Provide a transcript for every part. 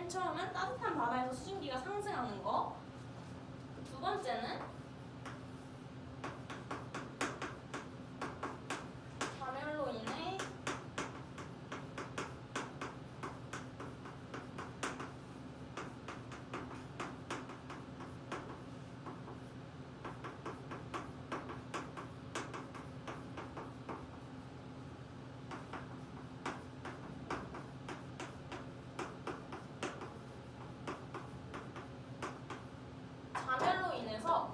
맨 처음은 따뜻한 바다에서 수증기가 상승하는 거. 두 번째는 자멸로 인해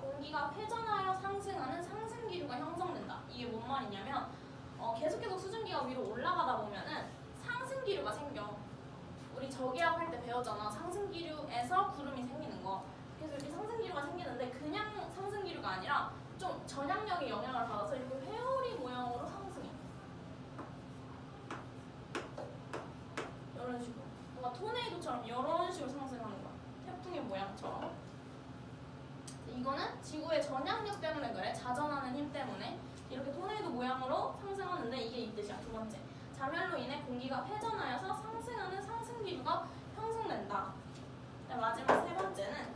공기가 회전하여 상승하는 상승기류가 형성된다. 이게 뭔 말이냐면 계속 수증기가 위로 올라가다 보면은 상승기류가 생겨. 우리 저기압 할 때 배웠잖아. 상승기류에서 구름이 생기는 거. 그래서 이렇게 상승기류가 생기는데 그냥 상승기류가 아니라 좀 전향력의 영향을 받아서 이렇게 회오리 모양으로 상승해. 이런 식으로. 뭔가 토네이도처럼 이런 식으로 상승하는 거야. 태풍의 모양처럼. 이거는 지구의 전향력 때문에 그래. 자전하는 힘 때문에 이렇게 토네이도 모양으로 상승하는데 이게 이 뜻이야. 두 번째, 자멸로 인해 공기가 회전하여서 상승하는 상승기류가 형성된다. 마지막 세 번째는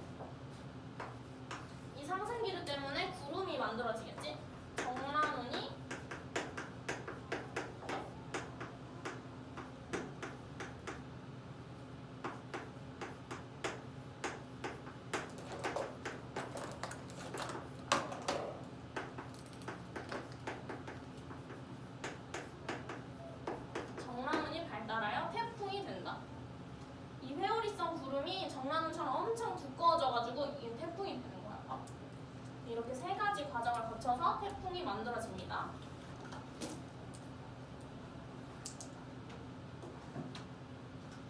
이 상승기류 때문에 구름이 만들어지겠지. 정란운이 발달하여 태풍이 된다. 이 회오리성 구름이 정란운처럼 엄청 두꺼워져가지고 이게 태풍이 되는 거야. 이렇게 세 가지 과정을 거쳐서 태풍이 만들어집니다.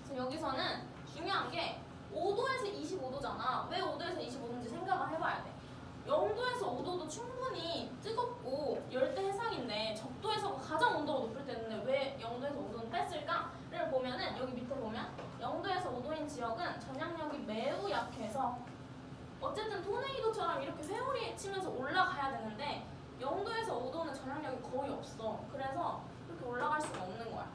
그래서 여기서는 중요한 게 5도에서 25도잖아. 왜 5도에서 25도인지 생각을 해봐야 돼. 0도에서 5도도 충분히 뜨겁고 열대 해상인데 적도에서 가장 온도가 높을 때는 왜 0도에서 5도는 뺐을까를 보면은 여기 밑에 보면 0도에서 5도인 지역은 전향력이 매우 약해서 어쨌든 토네이도처럼 이렇게 회오리 치면서 올라가야 되는데 0도에서 5도는 전향력이 거의 없어. 그래서 이렇게 올라갈 수가 없는 거야.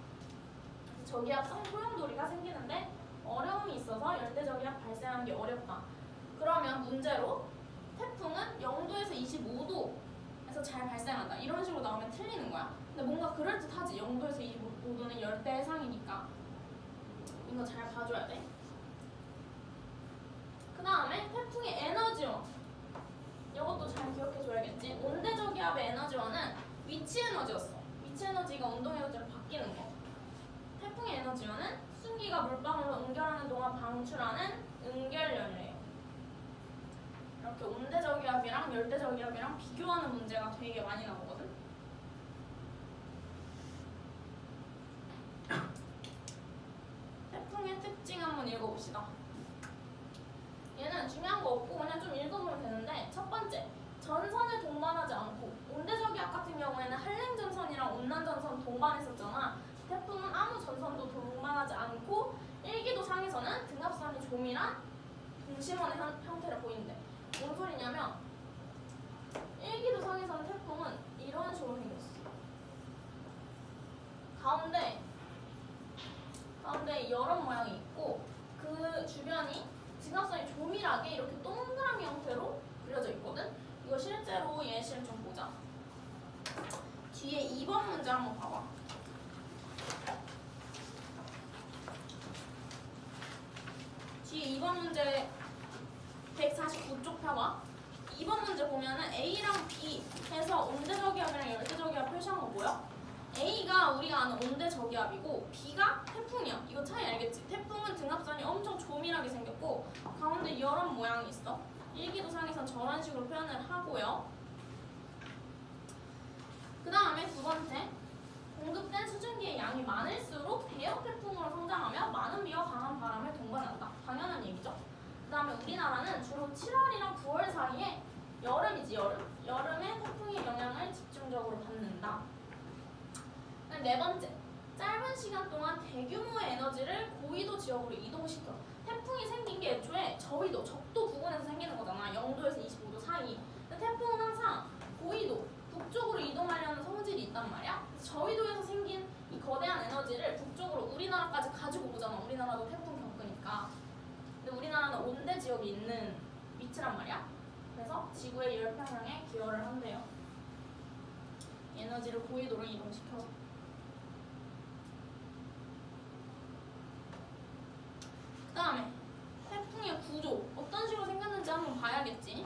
저기압성 소용돌이가 생기는데 어려움이 있어서 열대저기압 발생하는 게 어렵다. 그러면 문제로 태풍은 0도에서 25도에서 잘 발생한다. 이런 식으로 나오면 틀리는 거야. 근데 뭔가 그럴듯하지. 0도에서 25도는 열대 해상이니까. 이거 잘 봐줘야 돼. 그 다음에 태풍의 에너지원. 이것도 잘 기억해줘야겠지. 온대저기압의 에너지원은 위치 에너지였어. 위치 에너지가 운동 에너지로 바뀌는 거. 태풍의 에너지원은 수증기가 물방울로 응결하는 동안 방출하는 응결연료예요. 이렇게 온대저기압이랑 열대저기압이랑 비교하는 문제가 되게 많이 나오거든. 태풍의 특징 한번 읽어봅시다. 얘는 중요한 거 없고 그냥 좀 읽어보면 되는데, 첫 번째, 전선을 동반하지 않고. 온대저기압 같은 경우에는 한랭전선이랑 온난전선 동반했었잖아. 태풍은 아무 전선도 동반하지 않고 1기도 상에서는 등압선이 조밀한 동심원의 형태를 보인대. 뭔 소리냐면 1기도 상에서는 태풍은 이런 식으로 생겼어. 가운데 여름 모양이 있고 그 주변이 등압선이 조밀하게 이렇게 동그라미 형태로 그려져 있거든. 이거 실제로 예시를 좀 보자. 뒤에 2번 문제 한번 봐봐. 뒤에 2번 문제 149쪽 펴봐. 2번 문제 보면은 A랑 B 해서 온대저기압이랑 열대저기압 표시한 거 뭐야? A가 우리가 아는 온대저기압이고 B가 태풍이야. 이거 차이 알겠지? 태풍은 등압선이 엄청 조밀하게 생겼고 가운데 이런 모양이 있어. 1기도 상에선 저런 식으로 표현을 하고요. 그 다음에 두 번째, 공급된 수증기의 양이 많을수록 대형 태풍으로 성장하며 많은 비와 강한 바람을 동반한다. 당연한 얘기죠. 그 다음에 우리나라는 주로 7월이랑 9월 사이에 여름이지, 여름에 태풍의 영향을 집중적으로 받는다. 네 번째, 짧은 시간 동안 대규모의 에너지를 고위도 지역으로 이동시켜. 태풍이 생긴 게 애초에 저위도, 적도 부근에서 생기는 거잖아. 0도에서 25도 사이. 근데 태풍은 항상 고위도, 북쪽으로 이동하려는 성질이 있단 말이야. 그래서 저위도에서 생긴 이 거대한 에너지를 북쪽으로 우리나라까지 가지고 오잖아. 우리나라도 태풍 겪으니까. 온대 지역이 있는 위치란 말이야. 그래서 지구의 열 평형에 기여를 한대요. 에너지를 고위도로 이동시켜서. 그 다음에 태풍의 구조 어떤 식으로 생겼는지 한번 봐야겠지.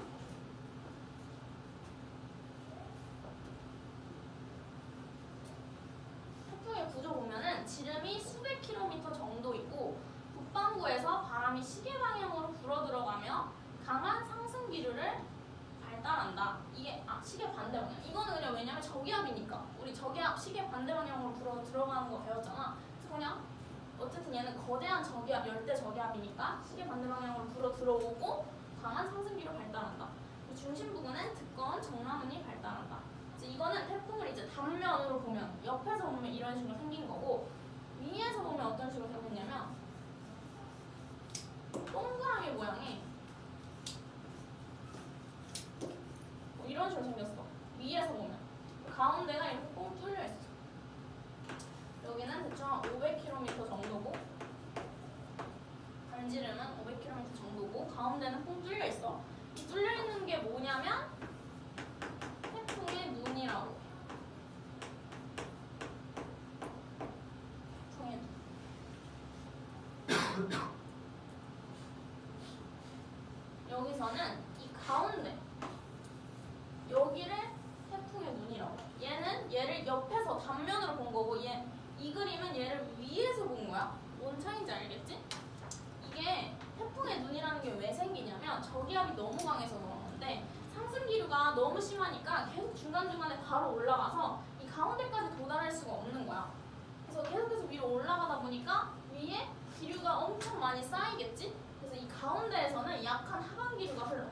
태풍의 구조 보면은 지름이 수백 킬로미터 정도 있고 북반구에서 바람이 시계 방향으로 불어 들어가며 강한 상승 기류를 발달한다. 이게 시계 반대 방향. 이거는 그냥 왜냐면 저기압이니까. 우리 저기압 시계 반대 방향으로 불어 들어가는 거 배웠잖아. 그래서 그냥 어쨌든 얘는 거대한 저기압, 열대 저기압이니까 시계 반대 방향으로 불어 들어오고 강한 상승 기류를 발달한다. 중심 부근은 두꺼운 정라문이 발달한다. 그래서 이거는 태풍을 이제 단면으로 보면, 옆에서 보면 이런 식으로 생긴 거고, 위에서 보면 어떤 식으로 생겼냐면 동그라미 모양이 이런 식으로 생겼어. 위에서 보면 가운데가 이렇게 뻥 뚫려 있어. 여기는 대충 500km 정도고, 반지름은 500km 정도고, 가운데는 뻥 뚫려 있어. 이 뚫려 있는 게 뭐냐면 태풍의 눈이라고. 태풍의 눈. 여기서는 이 가운데 여기를 태풍의 눈이라고. 얘는 얘를 옆에서 단면으로 본 거고, 이 그림은 얘를 위에서 본 거야. 뭔 차이인지 알겠지? 이게 태풍의 눈이라는 게 왜 생기냐면 저기압이 너무 강해서 그런 건데, 상승 기류가 너무 심하니까 계속 중간중간에 바로 올라가서 이 가운데까지 도달할 수가 없는 거야. 그래서 계속해서 위로 올라가다 보니까 위에 기류가 엄청 많이 쌓이겠지? 그래서 이 가운데에서는 약한 하강 기류가 흘러.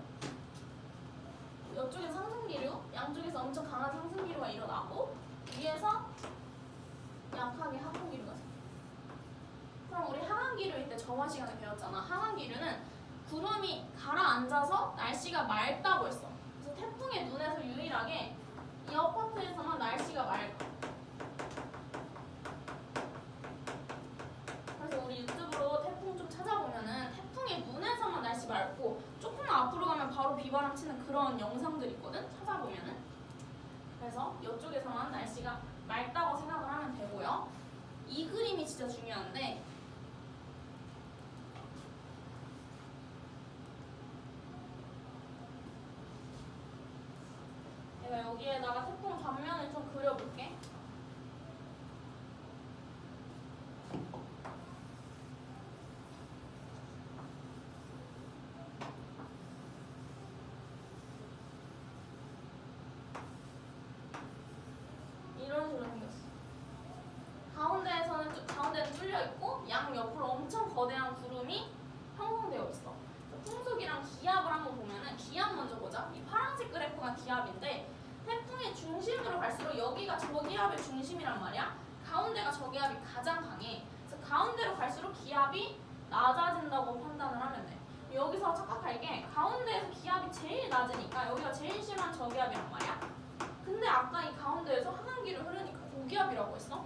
이쪽에 상승 기류, 양쪽에서 엄청 강한 상승 기류가 일어나고, 위에서 약하게 하강 기류가 생겨. 그럼 우리 하강 기류일 때 저번 시간에 배웠잖아. 하강 기류는 구름이 가라앉아서 날씨가 맑다고 했어. 그래서 태풍의 눈에서 유일하게 이 아파트에서만 날씨가 맑아. 그래서 우리 유튜브로 태풍 좀 찾아보면은 태풍의 눈에서만 날씨 맑고 조금만 앞으로 가면 바로 비바람 치는 그런 영상들 있거든? 찾아보면은. 그래서 이쪽에서만 날씨가 맑다고 생각을 하면 되고요. 이 그림이 진짜 중요한데, 내가 여기에다가 태풍 단면을 좀 그려볼게. 이런 식으로 생겼어. 가운데는 뚫려 있고 양 옆으로 엄청 거대한 구름이 형성되어 있어. 풍속이랑 기압을 한번 보면은, 기압 먼저 보자. 이 파란색 그래프가 기압인데 태풍의 중심으로 갈수록 여기가 저기압의 중심이란 말이야. 가운데가 저기압이 가장 강해. 그래서 가운데로 갈수록 기압이 낮아진다고 판단을 하면 돼. 여기서 착각할 게 가운데에서 기압이 제일 낮으니까 여기가 제일 심한 저기압이란 말이야. 근데 아까 이 가운데에서 하강기를 흐르니까 고기압이라고 했어?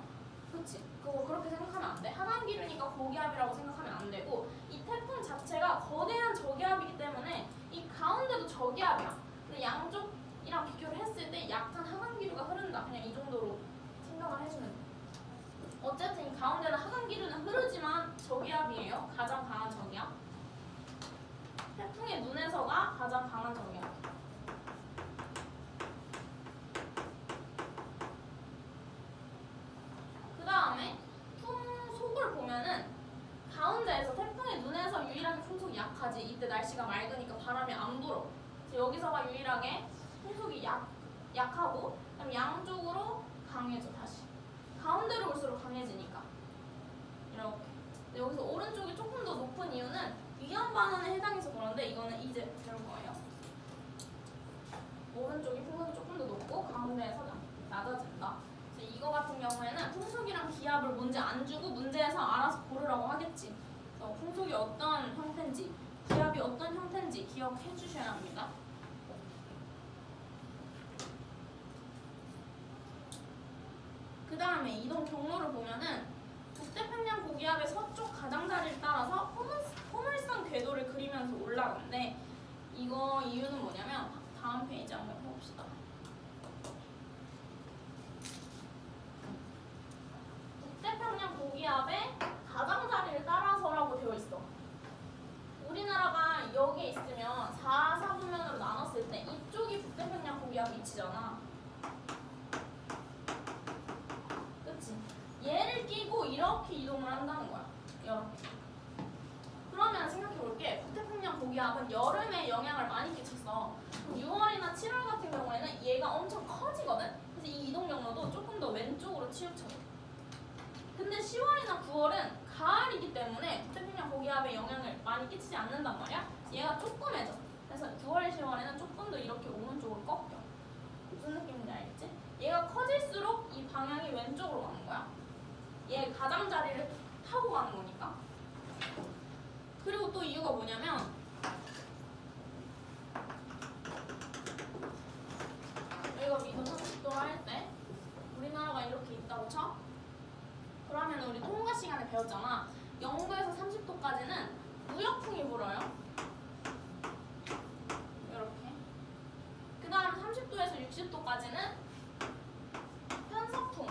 그치? 그거 그렇게 생각하면 안 돼. 하강기류니까 고기압이라고 생각하면 안 되고, 이 태풍 자체가 거대한 저기압이기 때문에 이 가운데도 저기압이야. 근데 양쪽이랑 비교를 했을 때 약간 하강기류가 흐른다. 그냥 이 정도로 생각을 해주면 돼. 어쨌든 이 가운데는 하강기류는 흐르지만 저기압이에요. 가장 강한 저기압. 태풍의 눈에서가 가장 강한 저기압. 그 다음에 풍속을 보면은 가운데에서 태풍의 눈에서 유일하게 풍속이 약하지. 이때 날씨가 맑으니까 바람이 안 불어. 그래서 여기서가 유일하게 풍속이 약하고, 그다음 양쪽으로 강해져. 다시 가운데로 올수록 강해지니까 이렇게. 근데 여기서 오른쪽이 조금 더 높은 이유는 위험 반원에 해당해서 그런데, 이거는 이제 배울 거예요. 오른쪽이 풍속이 조금 더 높고 가운데에서 낮아진다. 그래서 이거 같은 경우에는 풍속이랑 기압을 문제 안 주고 문제에서 알아서 고르라고 하겠지. 그래서 풍속이 어떤 형태인지, 기압이 어떤 형태인지 기억해 주셔야 합니다. 그 다음에 이동 경로를 보면은 북태평양 고기압의 서쪽 가장자리를 따라서 포물선 궤도를 그리면서 올라간대. 이거 이유는 뭐냐면 다음 페이지 한번 해봅시다. 북태평양 고기압의 가장자리를 따라서라고 되어 있어. 우리나라가 여기에 있으면 4사분면으로 나눴을 때 이쪽이 북태평양 고기압 위치잖아. 그치? 얘를 끼고 이렇게 이동을 한다는 거야. 이렇게. 그러면 생각해볼게. 북태평양 고기압은 여름에 영향을 많이 끼쳤어. 6월이나 7월 같은 경우에는 얘가 엄청 커지거든? 그래서 이 이동 경로도 조금 더 왼쪽으로 치우쳐져. 근데 10월이나 9월은 가을이기 때문에 북태평양 고기압에 영향을 많이 끼치지 않는단 말이야. 얘가 조그매져. 그래서 9월, 10월에는 조금 더 이렇게 오른쪽으로 꺾여. 무슨 느낌인지 알겠지? 얘가 커질수록 이 방향이 왼쪽으로 가는 거야. 얘 가장자리를 타고 가는 거니까. 그리고 또 이유가 뭐냐면 여기가 미도 30도라 할 때 우리나라가 이렇게 있다고 쳐? 그러면 우리 통과 시간에 배웠잖아. 0도에서 30도까지는 무역풍이 불어요. 이렇게. 그 다음 30도에서 60도까지는 편서풍이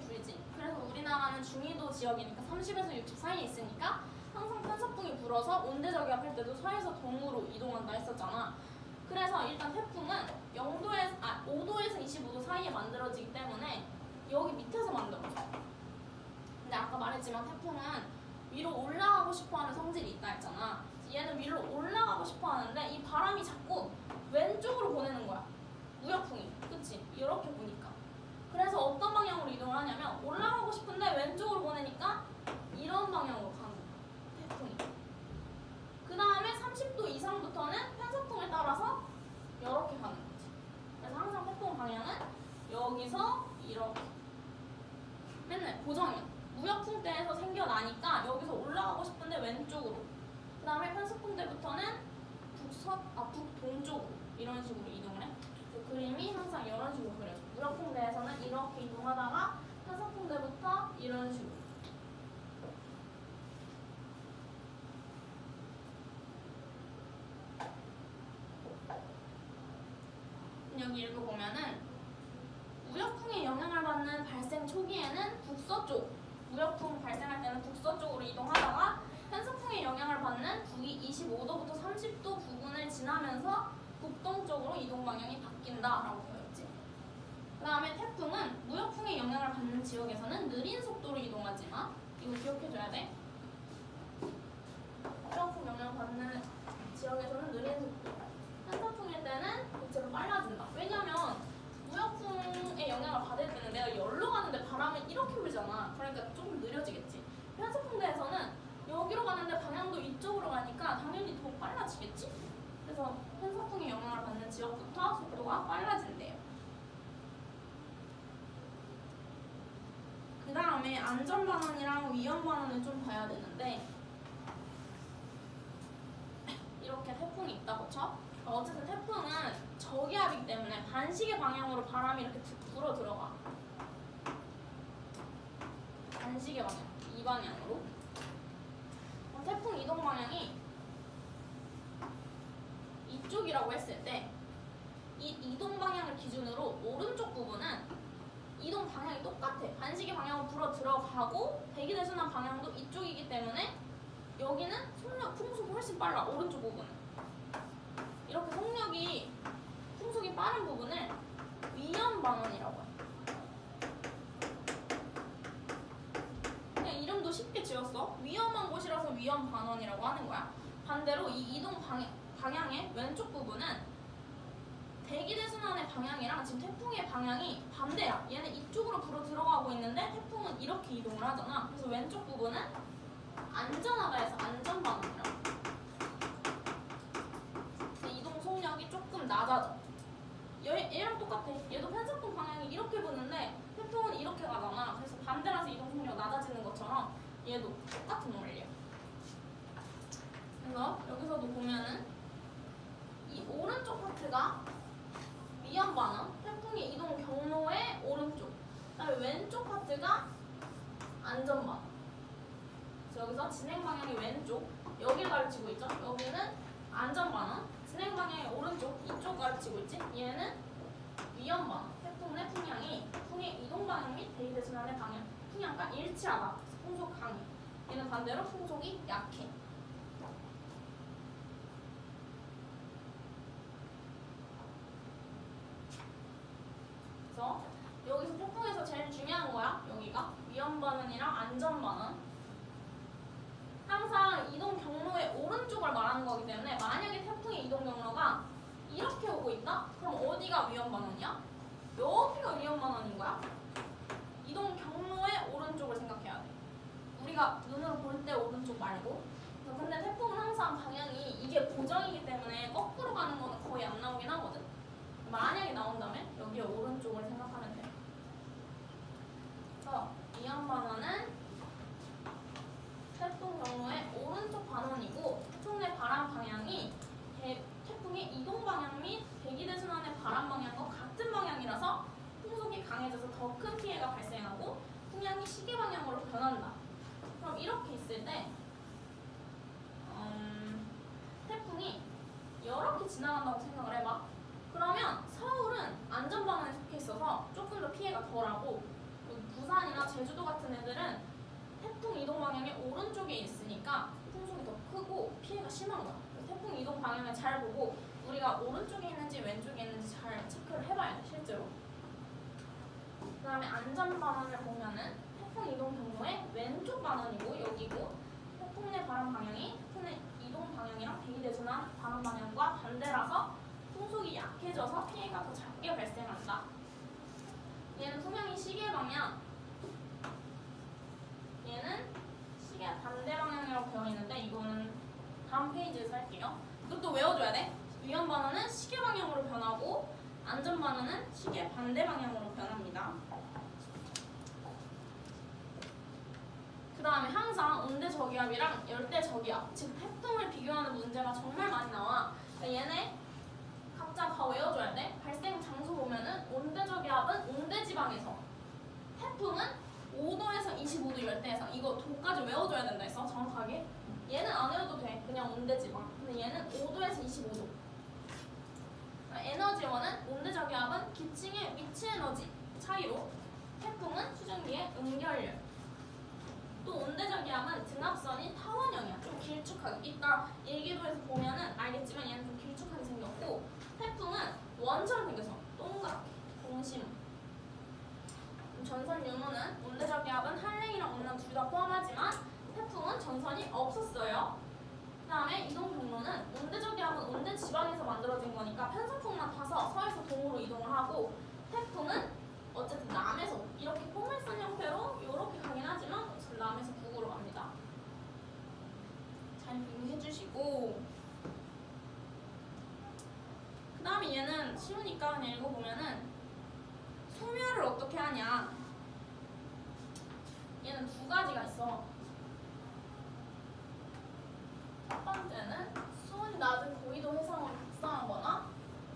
불지. 그래서 우리나라는 중위도 지역이니까 30에서 60 사이에 있으니까 항상 편서풍이 불어서 온대저기압 할 때도 서에서 동으로 이동한다 했었잖아. 그래서 일단 태풍은 5도에서 25도 사이에 만들어지기 때문에 여기 밑에서 만들어져. 근데 아까 말했지만 태풍은 위로 올라가고 싶어하는 성질이 있다 했잖아. 얘는 위로 올라가고 싶어하는데 이 바람이 자꾸 왼쪽으로 보내는 거야. 무역풍이. 그치? 이렇게 보니까. 그래서 어떤 방향으로 이동을 하냐면 올라가고 싶은데 왼쪽으로 보내니까 이런 방향으로 가는 거야. 태풍이. 그 다음에 30도 이상부터는 편서풍을 따라서 이렇게 가는 거지. 그래서 항상 태풍 방향은 여기서 이렇게. 맨날 고정이야. 무역풍 때에서 생겨나니까 여기서 올라가고 싶은데 왼쪽으로. 그 다음에 편서풍 때부터는 북동쪽으로 이런 식으로 이동을 해. 그 그림이 항상 이런 식으로 그려져. 무역풍 때에서는 이렇게 이동하다가 편서풍 때부터 이런 식으로. 여기 읽어보면은 무역풍의 영향을 받는 발생 초기에는 북서쪽, 무역풍 발생할 때는 북서쪽으로 이동하다가 편서풍의 영향을 받는 북위 25도부터 30도 부근을 지나면서 북동쪽으로 이동 방향이 바뀐다라고 되어 있지. 그 다음에 태풍은 무역풍의 영향을 받는 지역에서는 느린 속도로 이동하지만 이거 기억해줘야 돼. 무역풍 영향을 받는 지역에서는 느린 속도. 편서풍일 때는 대체로 빨라진다. 왜냐면 무역풍의 영향을 받을 때는 내가 열로 가는데 바람은 이렇게 불잖아. 그러니까 조금 느려지겠지. 편서풍대에서는 여기로 가는데 방향도 이쪽으로 가니까 당연히 더 빨라지겠지? 그래서 편서풍의 영향을 받는 지역부터 속도가 빨라진대요. 그 다음에 안전반원이랑 위험반원을 좀 봐야 되는데 이렇게 태풍이 있다고 쳐? 어쨌든 태풍은 저기압이기 때문에 반시계 방향으로 바람이 이렇게 불어 들어가. 반시계 방향, 이 방향으로. 태풍 이동 방향이 이쪽이라고 했을 때 이 이동 방향을 기준으로 오른쪽 부분은 이동 방향이 똑같아. 반시계 방향으로 불어 들어가고 대기대순환 방향도 이쪽이기 때문에 여기는 속력, 풍속이 훨씬 빨라. 오른쪽 부분은. 이렇게 풍속이 빠른 부분을 위험반원이라고 해. 그냥 이름도 쉽게 지었어. 위험한 곳이라서 위험반원이라고 하는 거야. 반대로 이 이동 방향의 왼쪽 부분은 대기대순환의 방향이랑 지금 태풍의 방향이 반대야. 얘는 이쪽으로 불어 들어가고 있는데 태풍은 이렇게 이동을 하잖아. 그래서 왼쪽 부분은 안전하다 해서 안전반원이라고 해. 이동 속력이 조금 낮아져. 얘랑 똑같아. 얘도 편서풍 방향이 이렇게 부는데 태풍은 이렇게 가잖아. 그래서 반대라서 이동 속력 낮아지는 것처럼 얘도 똑같은 원리야. 그래서 여기서도 보면은 이 오른쪽 파트가 위험반원, 태풍의 이동 경로의 오른쪽. 그다음에 왼쪽 파트가 안전반응. 그래서 여기서 진행 방향이 왼쪽, 여기를 가르치고 있죠. 여기는 안전반응. 진행 방향이 오른쪽, 이쪽 가르치고 있지. 얘는 위험반응. 태풍의 풍향이 풍의 이동 방향 및 대기대 순환의 방향, 풍향과 일치하다. 풍속 강해. 얘는 반대로 풍속이 약해. 그래서 여기서 태풍에서 제일 중요한 거야. 여기가 위험반응이랑 안전반응. 항상 이동 경로의 오른쪽을 말하는 거기 때문에 만약에 태풍의 이동 경로가 이렇게 오고 있다? 그럼 어디가 위험반응이야? 여기가 위험반응인 거야. 이동 경로의 오른쪽을 생각해야 돼. 우리가 눈으로 볼 때 오른쪽 말고. 근데 태풍은 항상 방향이 이게 고정이기 때문에 거꾸로 가는 거는 거의 안 나오긴 하거든. 만약에 나온다면 여기 오른쪽을 생각하면 돼. 그래서 위험반응은 태풍 경로의 오른쪽 반원이고, 태풍 내 바람 방향이 태풍의 이동 방향 및 대기대 순환의 바람 방향과 같은 방향이라서 풍속이 강해져서 더 큰 피해가 발생하고 풍향이 시계 방향으로 변한다. 그럼 이렇게 있을 때 태풍이 이렇게 지나간다고 생각을 해봐. 그러면 서울은 안전방향에 속해 있어서 조금 더 피해가 덜하고, 부산이나 제주도 같은 애들은 태풍 이동 방향이 오른쪽에 있으니까 풍속이 더 크고 피해가 심한 거야. 태풍 이동 방향을 잘 보고 우리가 오른쪽에 있는지 왼쪽에 있는지 잘 체크를 해봐야 돼, 실제로. 그 다음에 안전반원을 보면은 태풍 이동 경로의 왼쪽 반원이고 여기고, 태풍 내 바람 방향이 태풍 내 이동 방향이랑 대기대 순환 바람 방향과 반대라서 풍속이 약해져서 피해가 더 작게 발생한다. 얘는 풍향이 시계 방향, 얘는 시계 반대 방향이라고 되어 있는데 이거는 다음 페이지에서 할게요. 이것도 외워줘야 돼. 위험 반원은 시계 방향으로 변하고 안전 반원은 시계 반대 방향으로 변합니다. 그 다음에 항상 온대 저기압이랑 열대 저기압, 즉 태풍을 비교하는 문제가 정말 많이 나와. 그러니까 얘네 각자 다 외워줘야 돼. 발생 장소 보면은 온대 저기압은 온대 지방에서, 태풍은 5도에서 25도 열대에서. 이거 도까지 외워줘야 된다 했어, 정확하게. 얘는 안 외워도 돼, 그냥 온대 지방. 근데 얘는 5도에서 25도. 에너지원은 온대 저기압은 기층의 위치 에너지 차이로, 태풍은 수증기의 응결률. 또 온대 저기압은 등압선이 타원형이야. 좀 길쭉하게. 이따 일기도에서 보면은 알겠지만 얘는 좀 길쭉하게 생겼고, 태풍은 원처럼 생겨서 동그랗게 공심. 전선 유무는 온대 저기압은 한랭이랑 온난 둘 다 포함하지만 태풍은 전선이 없었어요. 그 다음에 이동 경로는 온대 저기압은 온대 지방에서 만들어진 거니까 편서풍만 타서 서에서 동으로 이동을 하고, 태풍은 어쨌든 남에서 이렇게 포물선 형태로 이렇게 가긴 하지만 어쨌든 남에서 북으로 갑니다. 잘 비교해 주시고, 그 다음에 얘는 쉬우니까 그냥 읽어보면은 소멸을 어떻게 하냐. 얘는 두 가지가 있어. 첫 번째는 수온이 낮은 고위도 해상으로 북상하거나,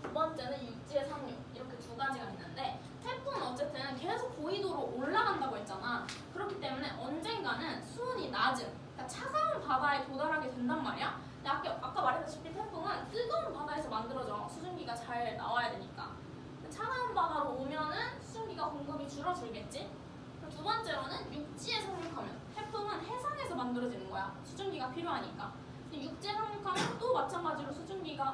두 번째는 육지의 상륙. 이렇게 두 가지가 있는데, 태풍은 어쨌든 계속 고위도로 올라간다고 했잖아. 그렇기 때문에 언젠가는 수온이 낮은, 그러니까 차가운 바다에 도달하게 된단 말이야. 근데 아까 말했다시피 태풍은 뜨거운 바다에서 만들어져. 수증기가 잘 나와야 되니까. 차가운 바다로 오면은 수증기가 공급이 줄어들겠지. 두 번째로는 육지에 상륙하면, 태풍은 해상에서 만들어지는 거야. 수증기가 필요하니까. 육지에 상륙하면 또 마찬가지로 수증기가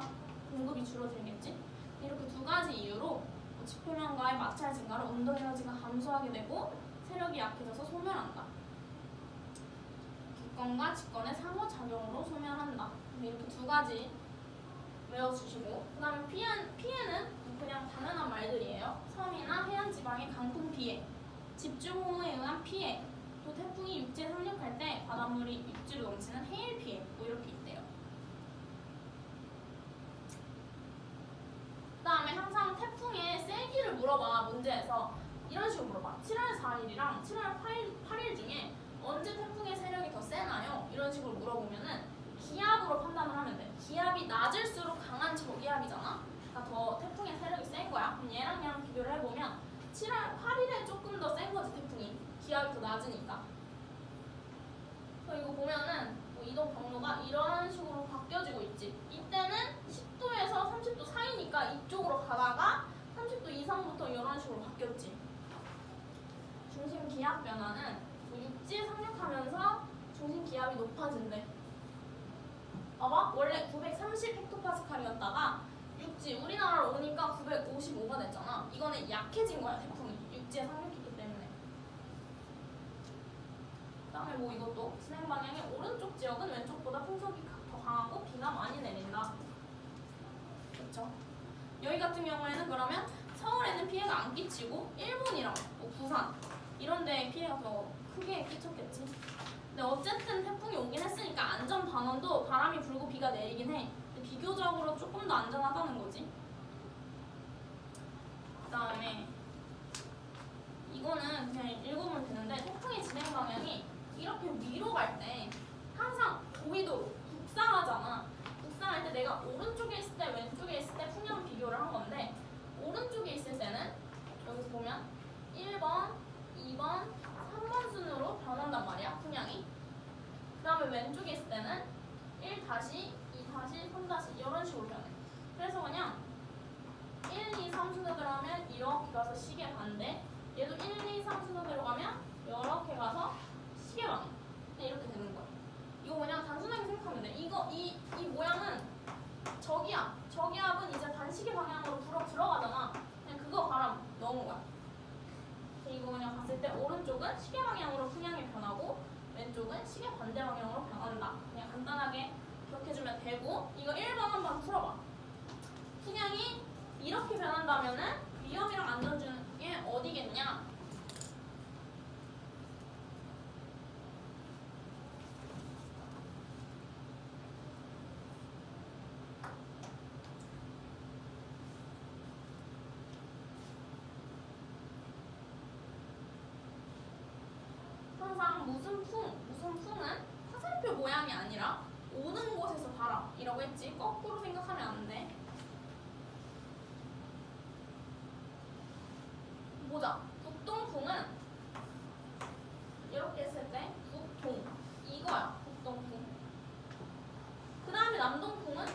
공급이 줄어들겠지. 이렇게 두 가지 이유로 지표면과의 마찰 증가로 운동 에너지가 감소하게 되고 세력이 약해져서 소멸한다. 기권과 직권의 상호작용으로 소멸한다. 이렇게 두 가지 외워주시고, 그 다음에 피해는 그냥 당연한 말들이에요. 섬이나 해안 지방의 강풍 피해, 집중호우에 의한 피해, 또 태풍이 육지에 상륙할 때 바닷물이 육지로 넘치는 해일 피해, 뭐 이렇게 있대요. 그 다음에 항상 태풍의 세기를 물어봐, 문제에서. 이런 식으로 물어봐. 7월 4일이랑 7월 8일 중에 언제 태풍의 세력이 더 세나요? 이런 식으로 물어보면은 기압으로 판단을 하면 돼. 기압이 낮을수록 강한 저기압이잖아. 그러니까 더 태풍의 세력이 센 거야. 그럼 얘랑 비교를 해보면 7월 8일에 조금 더 센 거지, 태풍이. 기압이 더 낮으니까. 그럼 이거 보면은 뭐 이동 경로가 이런 식으로 바뀌어지고 있지. 이때는 10도에서 30도 사이니까 이쪽으로 가다가 30도 이상부터 이런 식으로 바뀌었지. 중심 기압 변화는 뭐 육지에 상륙하면서 중심 기압이 높아진대. 봐봐, 원래 930 헥토파스칼이었다가 육지 우리나라로 오니까 955가 됐잖아. 이거는 약해진 거야, 태풍이. 육지에 상륙했기 때문에. 그다음에 뭐 이것도 진행 방향의 오른쪽 지역은 왼쪽보다 풍속이 더 강하고 비가 많이 내린다. 그렇죠? 여기 같은 경우에는 그러면 서울에는 피해가 안 끼치고 일본이랑 뭐 부산 이런 데에 피해가 더 크게 끼쳤겠지. 근데 어쨌든 태풍이 오긴 했으니까 안전 반원도 바람이 불고 비가 내리긴 해. 근데 비교적으로 조금 더 안전하다는 거지. 그다음에 이거는 그냥 읽어보면 되는데 태풍의 진행 방향이 이렇게 위로 갈 때 항상 고위도로 북상하잖아. 북상할 때 내가 오른쪽에 있을 때 왼쪽에 있을 때 풍량 비교를 한 건데 오른쪽에 있을 때는 여기서 보면 1번, 2번, 3번 순으로 변한단 말이야, 풍량이. 그 다음에 왼쪽에 있을 때는 1-, 2-, 3- 이런 식으로 변해. 그래서 그냥 1, 2, 3순으로 들어가면 이렇게 가서 시계 반대, 얘도 1, 2, 3순으로 들어가면 이렇게 가서 시계 방향. 이렇게 되는 거야. 이거 그냥 단순하게 생각하면 돼. 이 모양은 저기압은 이제 반시계 방향으로 불어 들어가잖아. 그냥 그거 바람 넣은 거야. 이거 그냥 봤을 때 오른쪽은 시계 방향으로 풍량이 변하고 왼쪽은 시계 반대 방향으로 변한다. 그냥 간단하게 기억해주면 되고, 이거 1번 한번 풀어봐. 풍량이 이렇게 변한다면은 위험이랑 안전 중에 어디겠냐? 항상 무슨 풍은 화살표 모양이 아니라 오는 곳에서 바람이라고 했지. 거꾸로 생각하면 안 돼. 보자. 북동풍은 이렇게 했을 때 북동 이거야. 북동풍. 그 다음에 남동풍은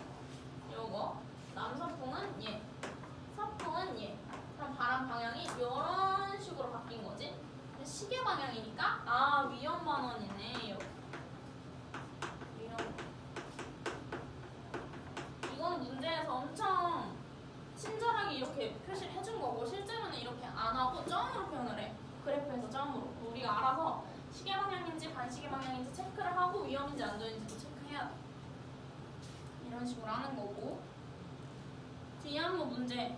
요거. 남서풍은 얘. 서풍은 얘. 그럼 바람 방향이 이런 식으로 바뀐 거지. 시계 방향이니까 위험 반원이네. 이거는 문제에서 엄청 친절하게 이렇게 표시를 해준 거고 실제로는 이렇게 안 하고 점으로 표현을 해. 그래프에서 점으로. 우리가 알아서 시계 방향인지 반시계 방향인지 체크를 하고 위험인지 안전인지도 체크해야 돼. 이런 식으로 하는 거고. 뒤에 한번 문제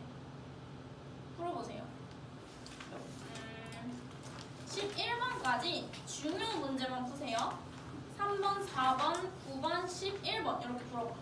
풀어보세요. 11번까지 중요 문제만 푸세요. 3번, 4번, 9번, 11번 이렇게 풀어봐.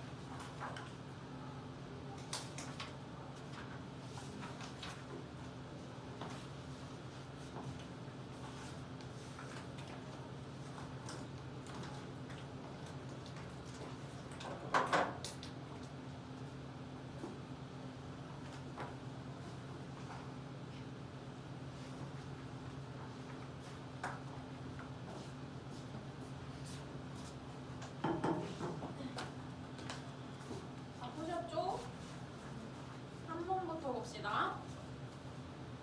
봅시다.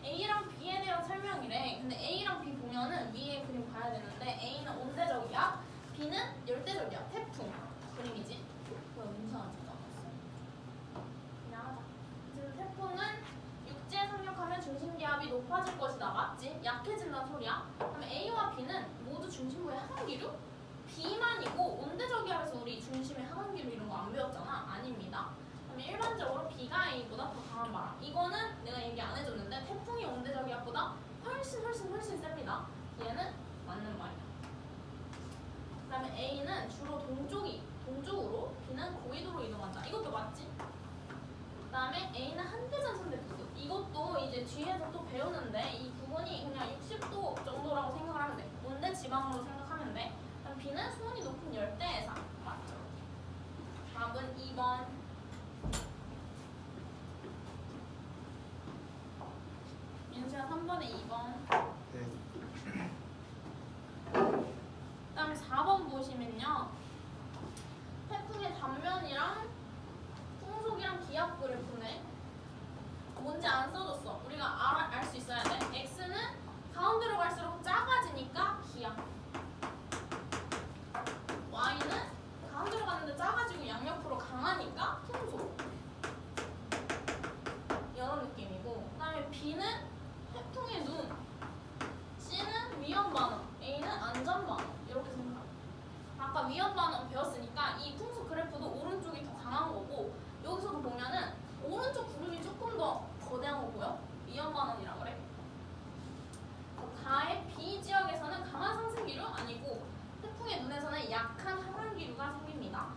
A랑 B에 대한 설명이래. 근데 A랑 B 보면은 위에 그림 봐야 되는데 A는 온대적이야, B는 열대적이야. 태풍 그림이지. 뭐야, 문상한 줄 알았어. 그냥 하자. 지금 태풍은 육지에 상륙하면 중심기압이 높아질 것이다. 맞지? 약해진다는 소리야. 그럼 A와 B는 모두 중심부의 하강기류? B만이고 온대적이라서 우리 중심의 하강기류 이런 거 안 배웠잖아. 아닙니다. 일반적으로 B가 A보다 더 강한 바람. 이거는 내가 얘기 안 해줬는데 태풍이 온대적이압보다 훨씬 셉니다. 얘는 맞는 말이야. 그 다음에 A는 주로 동쪽으로, B는 고위도로 이동한다. 이것도 맞지? 그 다음에 A는 한대전 선대부분. 이것도 이제 뒤에서 또 배우는데 이 부분이 그냥 60도 정도라고 생각을 하면 돼. 온대 지방으로 생각하면 돼. 그럼 B는 수온이 높은 열대해상. 맞죠? 답은 2번. 민수야 3번에 2번. 네. 그 다음에 4번 보시면요. 태풍의 단면이랑 풍속이랑 기압 그래프네. 뭔지 안 써줬어. 우리가 알 수 있어야 돼. x는 가운데로 갈수록 작아지니까 기압. y는 가운데로 갔는데 작아지고 양옆으로 강하니까 풍속. 이런 느낌이고, 그 다음에 b는 태풍의 눈, c는 위험 반응, a는 안전 반응. 이렇게 생각해. 아까 위험 반응 배웠으니까 이 풍속 그래프도 오른쪽이 더 강한 거고, 여기서도 보면은 오른쪽 구름이 조금 더 거대한 거고요. 위험 반응이라 그래. 가의 B 지역에서는 강한 상승 기류 아니고 태풍의 눈에서는 약한 하강 기류가 생깁니다.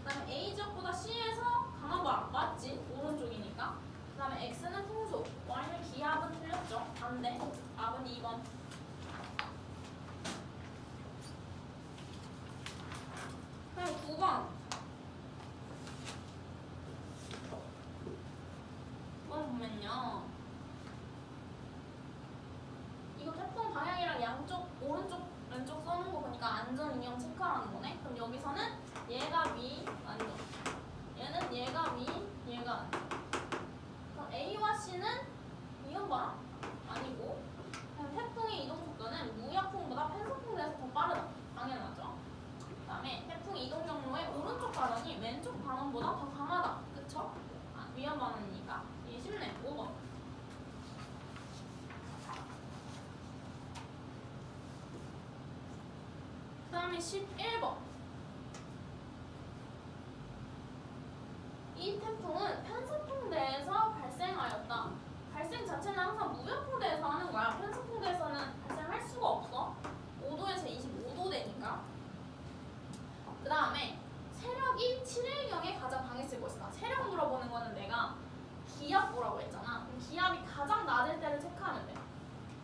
그 다음에 A 지역보다 C에서 강한 바람 맞지? 오른쪽이니까. 그 다음에 X는 풍속, Y는 기압은 틀렸죠? 안 돼. 답은 2번. 그럼 9번. 9번 보면요. 이거 태풍 방향이랑 양쪽, 오른쪽, 왼쪽 써놓은 거 보니까 안전 인형 체크하는 거네? 그럼 여기서는 얘가 위, 안전. 얘는 얘가 위, 얘가 안전. 그럼 A와 C는 위험 바람? 아니고. 그럼 태풍의 이동 속도는 무역풍보다 편서풍 내에서 더 빠르다. 당연하죠. 그 다음에 태풍 이동 경로의 오른쪽 반원이 왼쪽 반원보다 더 강하다. 그쵸? 위험 반원이니까. 이게 쉽네. 5번. 그 다음에 11번. 이 태풍은 편서풍대에서 발생하였다. 발생 자체는 항상 무역풍대에서 하는 거야. 편서풍대에서는 발생할 수가 없어. 5도에서 25도 되니까. 그 다음에 세력이 7일경에 가장 강했을 것이다. 세력 물어보는 거는 내가 기압 보라고 했잖아. 그럼 기압이 가장 낮을 때를 체크하면 돼.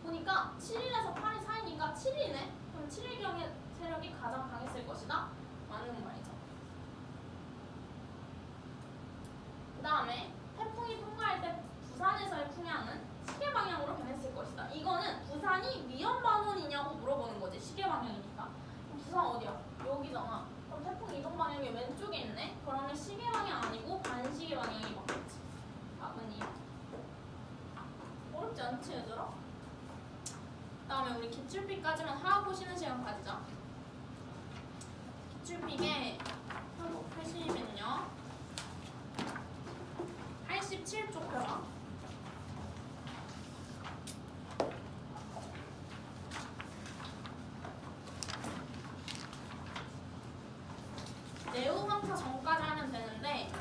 보니까 7일에서 8일 사이니까 7일이네. 그럼 7일경에 세력이 가장 강했을 것이다. 맞는 말이죠. 그 다음에 태풍이 통과할 때 부산에서의 풍향은 시계 방향으로 변했을 것이다. 이거는 부산이 위험 반원이냐고 물어보는 거지. 시계 방향이니까. 그럼 부산 어디야? 여기잖아. 그럼 태풍 이동 방향이 왼쪽에 있네. 그러면 시계 방향 아니고 반시계 방향이 맞겠지. 답은 2번. 어렵지 않지 얘들아? 그 다음에 우리 기출픽까지만 하고 쉬는 시간 가지자. 기출픽에 하시면요 87쪽 펴라. 내우망타 전까지 하면 되는데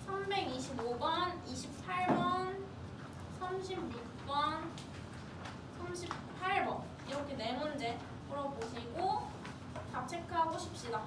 325번, 28번, 36번, 38번 이렇게 네 문제 풀어보시고 답 체크하고 쉽시다.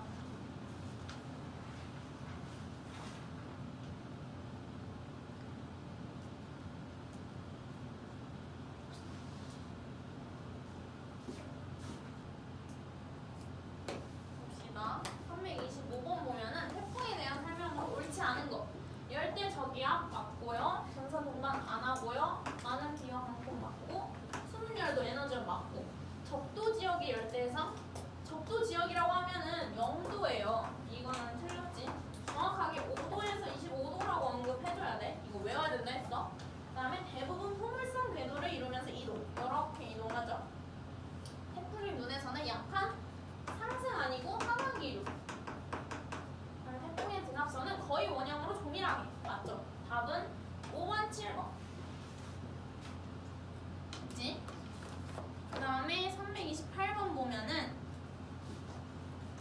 봅시다. 325번 보면은 태풍에 대한 설명으로 옳지 않은 거. 열대 저기압 맞고요. 전선 동반 안 하고요. 많은 비와 강풍 맞고 수문열도 에너지를 맞고 적도 지역의 열대해상. 적도 지역이라고 하면은 0도예요. 이거는 틀렸지. 정확하게 5도에서 25도라고 언급해줘야 돼. 이거 외워야 된다 했어. 그 다음에 대부분 포물선 궤도를 이루면서 이동. 이렇게 이동하죠. 태풍의 눈에서는 약한 상승 아니고 하강 기류. 태풍의 등압선은 거의 원형으로 조밀하게. 맞죠? 답은 5번, 7번. 그치? 그 다음에 328번 보면은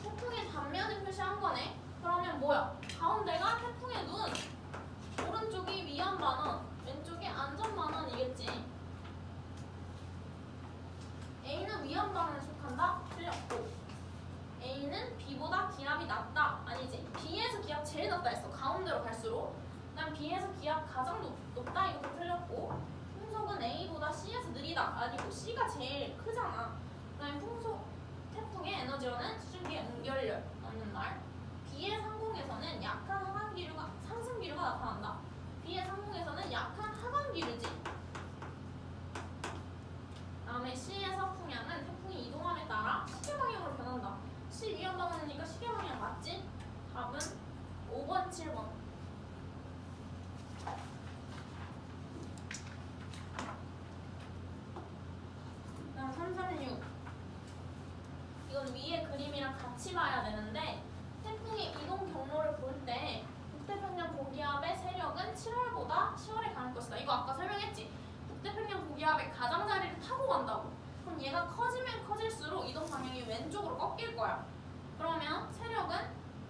태풍의 단면을 표시한 거네. 그러면 뭐야? 가운데가 태풍의 눈, 오른쪽이 위험 반원, 왼쪽이 안전 반원이겠지. A는 위험 반원에 속한다? 틀렸고. A는 B보다 기압이 낮다. 아니지. B에서 기압 제일 낮다 했어. 가운데로 갈수록. 그다음 B에서 기압 가장 높다. 이것도 틀렸고. 풍속은 A보다 C에서 느리다. 아니고 C가 제일 크잖아. 그다음에 태풍의 에너지원은 수증기의 응결열 없는 날. B의 상공에서는 약한 하강 기류가 상승 기류가 나타난다. B의 상공에서는 약한 하강 기류지. 다음에 C에서 풍향은 태풍이 이동함에 따라 시계 방향으로 변한다. C 위험 방향이니까 방향이니까 시계 방향 맞지? 답은 5번, 7번. 그다음 3, 3, 6. 이건 위에 그림이랑 같이 봐야 되는데 태풍의 이동 경로를 볼 때 북태평양 고기압의 세력은 7월보다 10월에 강할 것이다. 이거 아까 설명했지? 북태평양 고기압의 가장자리를 타고 간다고. 그럼 얘가 커지면 커질수록 이동 방향이 왼쪽으로 꺾일 거야. 그러면 세력은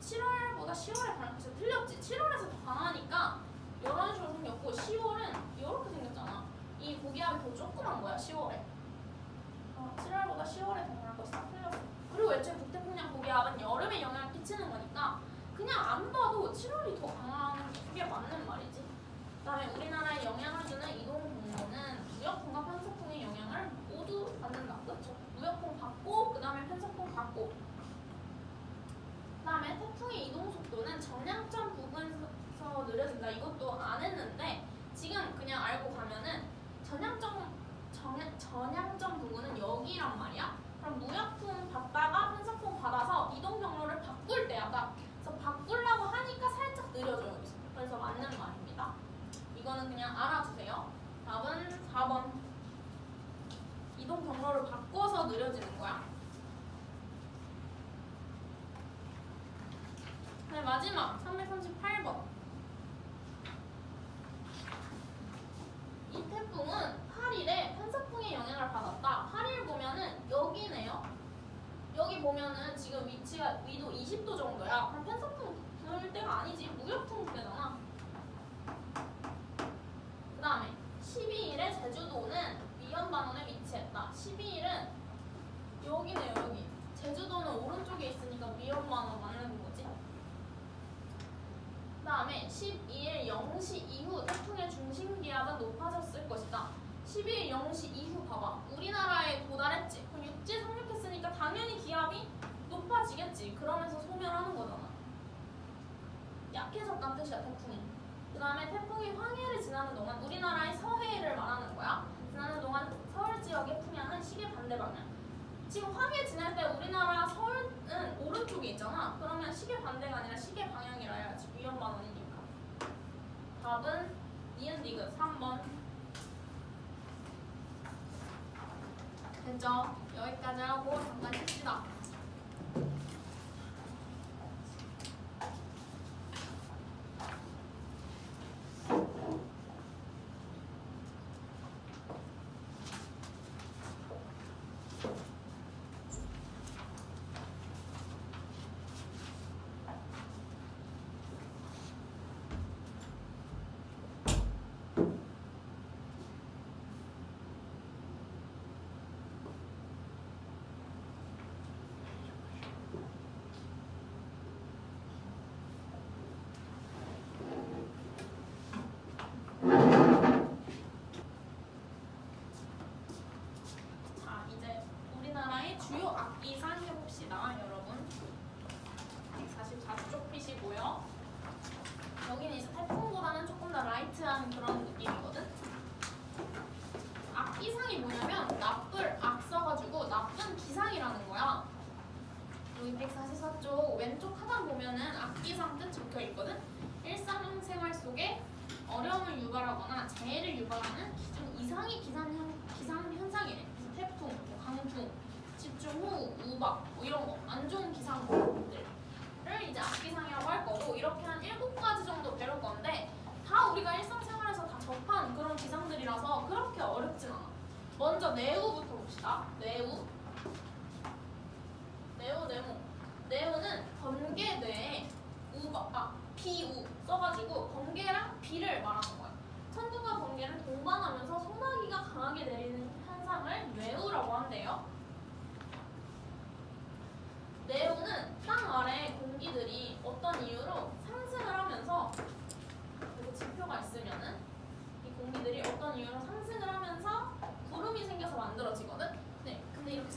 7월보다 10월에 강할 것이다. 틀렸지? 7월에서 더 강하니까 이런 식으로 생겼고 10월은 이렇게 생겼잖아. 이 고기압이 더 조그만 거야 10월에. 7월보다 10월에 더 강할 것이다. 틀렸어. 그리고 애초에 북태평양 고기압은 여름에 영향을 끼치는 거니까 그냥 안 봐도 7월이 더 강한 게 맞는 말이지. 그 다음에 우리나라에 영향을 주는 이동 경로는 무역풍과 편서풍의 영향을 모두 받는다. 그렇죠? 무역풍 받고 그 다음에 편서풍 받고. 그 다음에 태풍의 이동 속도는 전향점 부근에서 느려진다. 이것도 안 했는데 지금 그냥 알고 가면은 전향점 부근은 여기란 말이야. 그럼 무역풍 받다가 편서풍 받아서 이동 경로를 바꿀 때야다. 그래서 바꾸려고 하니까 살짝 느려져요. 여기서. 그래서 맞는 말입니다. 이거는 그냥 알아두세요. 답은 4번. 이동 경로를 바꿔서 느려지는 거야. 네, 마지막 338번. 이 태풍은 8일에 편서풍의 영향을 받았다. 8일 보면은 여기네요. 여기 보면은 지금 위치가 위도 20도 정도야. 그럼 편서풍 불 때가 아니지. 무역풍 때잖아. 그 다음에 12일에 제주도는 위험반원에 위치했다. 12일은 여기네요. 여기. 제주도는 오른쪽에 있으니까 위험반원 맞는 거지. 그 다음에 12일 0시 이후 태풍의 중심기압은 높아졌을 것이다. 12일 0시 이후 봐봐. 우리나라에 도달했지. 그럼 육지에 상륙했으니까 당연히 기압이 높아지겠지. 그러면서 소멸하는 거잖아. 약해졌다는 뜻이야, 태풍이. 그 다음에 태풍이 황해를 지나는 동안 우리나라의 서해를 말하는 거야. 지나는 동안 서울 지역의 풍향은 시계 반대 방향. 지금 황해 지날 때 우리나라 서울은 오른쪽에 있잖아. 그러면 시계 반대가 아니라 시계 방향이라 해야지. 위험반원이니까. 답은 니은디귿 3번. 됐죠? 여기까지 하고 잠깐 쉽시다. 주요 악기상 해봅시다, 여러분. 144쪽 펴시고요. 여기는 이제 태풍보다는 조금 더 라이트한 그런 느낌이거든. 악기상이 뭐냐면 나쁠, 악 써가지고 나쁜 기상이라는 거야. 여기 144쪽 왼쪽 하단 보면은 악기상 뜻 적혀 있거든. 일상생활 속에 어려움을 유발하거나 재해를 유발하는 좀 이상의 기상 현상이래. 그래서 태풍, 강풍, 집중호우, 우박 뭐 이런 거 안 좋은 기상들을 이제 악기상이라고 할 거고, 이렇게 한 7가지 정도 배울 건데 다 우리가 일상생활에서 다 접한 그런 기상들이라서 그렇게 어렵진 않아. 먼저 내우부터 봅시다. 내우는 번개뇌에 비우 써가지고 번개랑 비를 말하는 거야. 천둥과 번개는 동반하면서 소나기가 강하게 내리는 현상을 뇌우라고 한대요. 내우는 땅 아래 공기들이 어떤 이유로 상승을 하면서, 그리고 지표가 있으면은 이 공기들이 어떤 이유로 상승을 하면서 구름이 생겨서 만들어지거든. 네, 근데 이렇게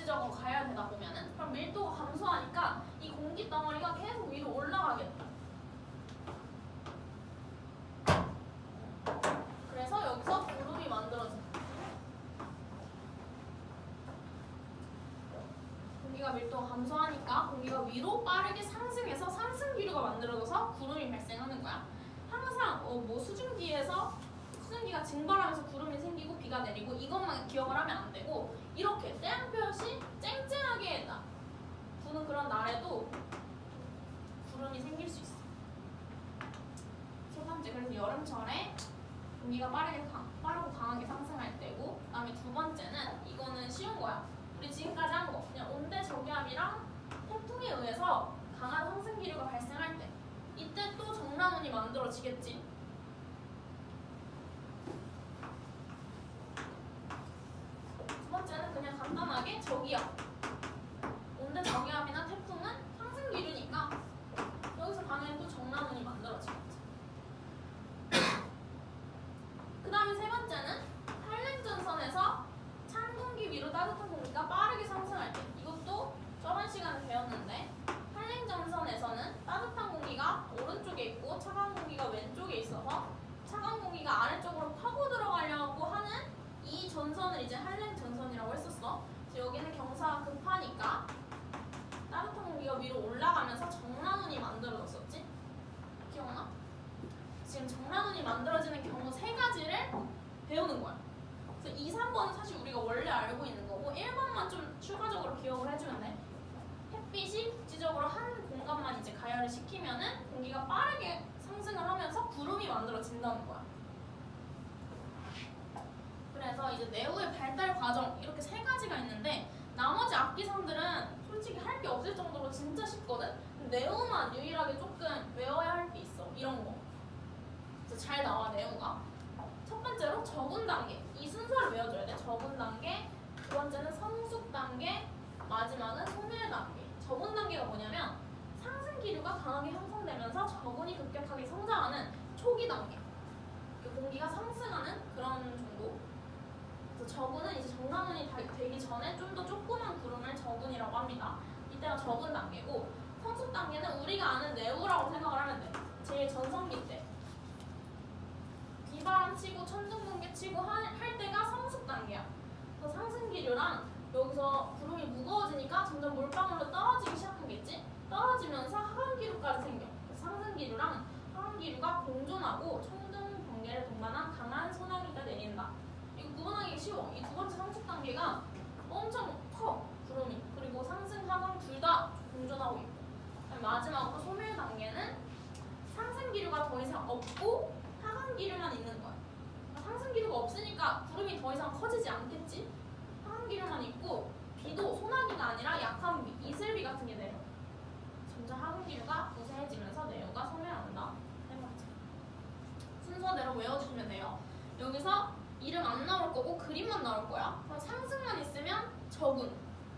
국지적으로 가야 되다 보면은 그럼 밀도가 감소하니까 이 공기 덩어리가 계속 위로 올라가겠다. 그래서 여기서 구름이 만들어진다. 공기가 밀도가 감소하니까 공기가 위로 빠르게 상승해서 상승기류가 만들어져서 구름이 발생하는 거야. 항상 뭐 수증기가 증발하면서 구름이 생기고 비가 내리고 이것만 기억을 하면 안 되고 이렇게 태양볕이 쨍쨍하게 부는 그런 날에도 구름이 생길 수 있어. 첫 번째, 그래서 여름철에 공기가 빠르고 강하게 상승할 때고, 그다음에 두 번째는 이거는 쉬운 거야. 우리 지금까지 한 거 그냥 온대 저기압이랑 태풍에 의해서 강한 상승 기류가 발생할 때 이때 또 정라운이 만들어지겠지. 두 번째는 그냥 간단하게 저기압. 온대 저기압이나 태풍은 상승 기류니까 여기서 당연히 또 정라운이 만들어지겠지. 그 다음에 세 번째는 한랭전선에서 찬 공기 위로 따뜻한 공기가 빠르게 상승할 때, 이것도 저번 시간에 배웠는데 한랭전선에서는 따뜻한 공기가 오른쪽에 있고 차가운 공기가 왼쪽에 있어서 차가운 공기가 아래쪽으로 파고 들어가려고 하는 이 전선을 이제 한랭전선이라고 했었어. 그래서 여기는 경사가 급하니까 따뜻한 공기가 위로 올라가면서 정라운이 만들어졌었지? 기억나? 지금 정라운이 만들어지는 경우 세 가지를 배우는 거야. 그래서 2, 3번은 사실 우리가 원래 알고 있는 거고 1번만 좀 추가적으로 기억을 해주면 돼. 햇빛이 국지적으로 한 공간만 이제 가열을 시키면은 공기가 빠르게 상승을 하면서 구름이 만들어진다는 거야. 그래서 이제 내후의 발달 과정 이렇게 세 가지가 있는데 나머지 악기상들은 솔직히 할 게 없을 정도로 진짜 쉽거든? 내후만 유일하게 조금 외워야 할 게 있어. 이런 거. 그래서 잘 나와 내후가. 첫 번째로 적은 단계. 이 순서를 외워줘야 돼. 적은 단계, 두 번째는 성숙 단계, 마지막은 소멸 단계. 적은 단계가 뭐냐면 상승 기류가 강하게 형성되면서 적은이 급격하게 성장하는 초기 단계. 공기가 상승하는 그런 정도. 그래서 적은은 이제 정라운이 되기 전에 좀 더 조그만 구름을 적은이라고 합니다. 이때가 적은 단계고, 성숙 단계는 우리가 아는 내후라고 생각을 하면 돼. 제일 전성기 때. 비바람 치고 천둥 번개 치고 할 때가 성숙 단계야. 그래서 상승 기류랑 여기서 구름이 무거워지니까 점점 물방울로 떨어지기 시작하겠지? 떨어지면서 하강 기류까지 생겨. 상승 기류랑 하강 기류가 공존하고 천둥 번개를 동반한 강한 소나기가 내린다. 이거 구분하기 쉬워. 이 두 번째 성숙 단계가 엄청 커, 구름이. 그리고 상승, 하강 둘 다 공존하고 있고. 마지막으로 소멸 단계는 상승 기류가 더 이상 없고 하강 기류만 있는 거야. 상승 기류가 없으니까 구름이 더 이상 커지지 않겠지? 하강 기류만 있고 비도 소나기가 아니라 약한 비, 이슬비 같은 게 내려. 점점 하강 기류가 우세해지면서 내후가 소멸한다. 세 번째. 순서대로 외워주시면 돼요. 여기서 이름 안 나올 거고 그림만 나올 거야. 그럼 상승만 있으면 적은,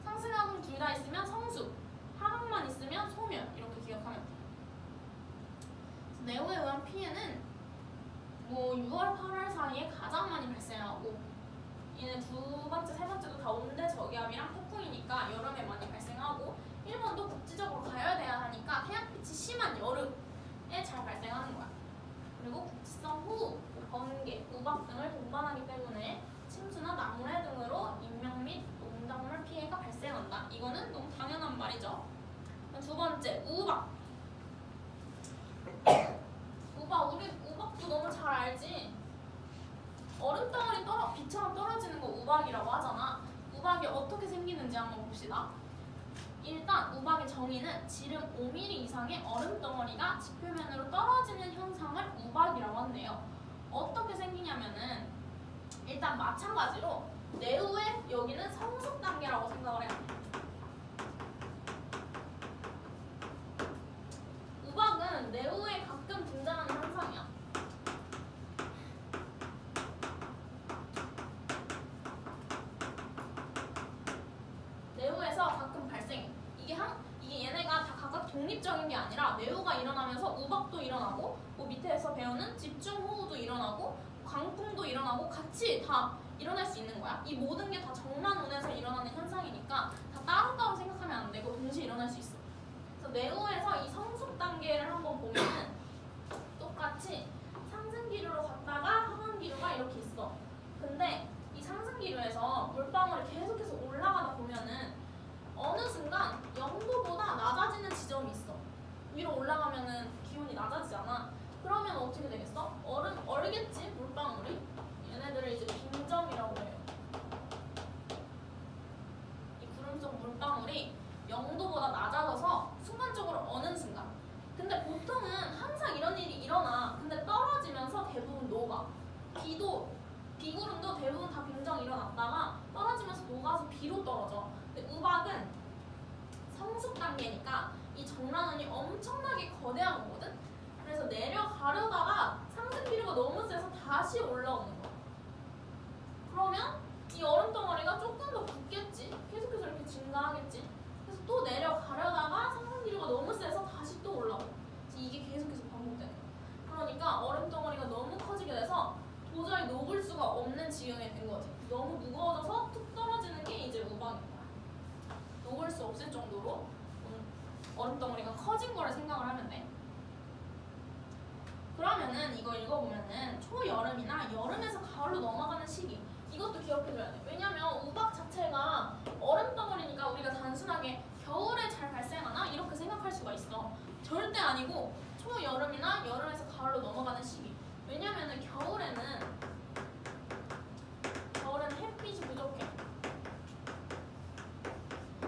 상승, 하강 둘 다 있으면 성숙, 하강만 있으면 소멸. 이렇게 기억하면 돼. 내후에 의한 피해는 뭐 6월, 8월 사이에 가장 많이 발생하고, 얘는 두 번째, 세 번째도 다 온대 저기압이랑 태풍이니까 여름에 많이 발생하고, 1번도 국지적으로 가열돼야 하니까 태양빛이 심한 여름에 잘 발생하는 거야. 그리고 국지성 호우, 번개, 우박 등을 동반하기 때문에 침수나 나무해 등으로 인명 및 농작물 피해가 발생한다. 이거는 너무 당연한 말이죠. 두 번째, 우박. 우리 우박도 너무 잘 알지? 얼음덩어리 비처럼 떨어지는 거 우박이라고 하잖아. 우박이 어떻게 생기는지 한번 봅시다. 일단 우박의 정의는 지름 5mm 이상의 얼음덩어리가 지표면으로 떨어지는 현상을 우박이라고 한대요. 어떻게 생기냐면은 일단 마찬가지로 내후에 여기는 성숙 단계라고 생각을 해야 돼. 우박은 내후에 가끔 등장하는 현상이야. 내후에서 가끔 발생해. 이게 얘네가 다 각각 독립적인 게 아니라 내후가 일어나면서 우박도 일어나고, 뭐 밑에서 배우는 집중호우도 일어나고, 광풍도 일어나고 같이 다 일어날 수 있는 거야. 이 모든 게 다 정란운에서 일어나는 현상이니까 다 따로따로 생각하면 안 되고 동시에 일어날 수 있어. 그래서 네오에서 이 성숙 단계를 한번 보면은 똑같이 상승 기류로 갔다가 하강 기류가 이렇게 있어. 근데 이 상승 기류에서 물방울이 계속해서 올라가다 보면은 어느 순간 0도보다 낮아지는 지점이 있어. 위로 올라가면은 기온이 낮아지잖아. 그러면 어떻게 되겠어? 얼겠지 물방울이. 얘네들을 이제 빙점이라고 해요. 이 구름 속 물방울이 0도보다 낮아져서 순간적으로 어는 순간. 근데 보통은 항상 이런 일이 일어나. 근데 떨어지면서 대부분 녹아. 비구름도 대부분 다 빙정이 일어났다가 떨어지면서 녹아서 비로 떨어져. 근데 우박은 성숙 단계니까 이 정란원이 엄청나게 거대한 거거든? 그래서 내려가려다가 상승 기류가 너무 세서 다시 올라오는 거야. 그러면 이 얼음 덩어리가 조금 더 붙겠지? 계속해서 이렇게 증가하겠지? 그래서 또 내려가려다가 상승 기류가 너무 세서 다시 또 올라오고. 이게 계속해서 반복되는 거야. 그러니까 얼음 덩어리가 너무 커지게 돼서 도저히 녹을 수가 없는 지경이 된 거지. 너무 무거워져서 툭 떨어지는 게 이제 우박인 거야. 녹을 수 없을 정도로 얼음 덩어리가 커진 거를 생각을 하면 돼. 그러면은 이거 읽어보면은 초여름이나 여름에서 가을로 넘어가는 시기, 이것도 기억해줘야 돼. 왜냐면 우박 자체가 얼음 덩어리니까 우리가 단순하게 겨울에 잘 발생하나 이렇게 생각할 수가 있어. 절대 아니고 초여름이나 여름에서 가을로 넘어가는 시기. 왜냐면은 겨울에는 햇빛이 부족해.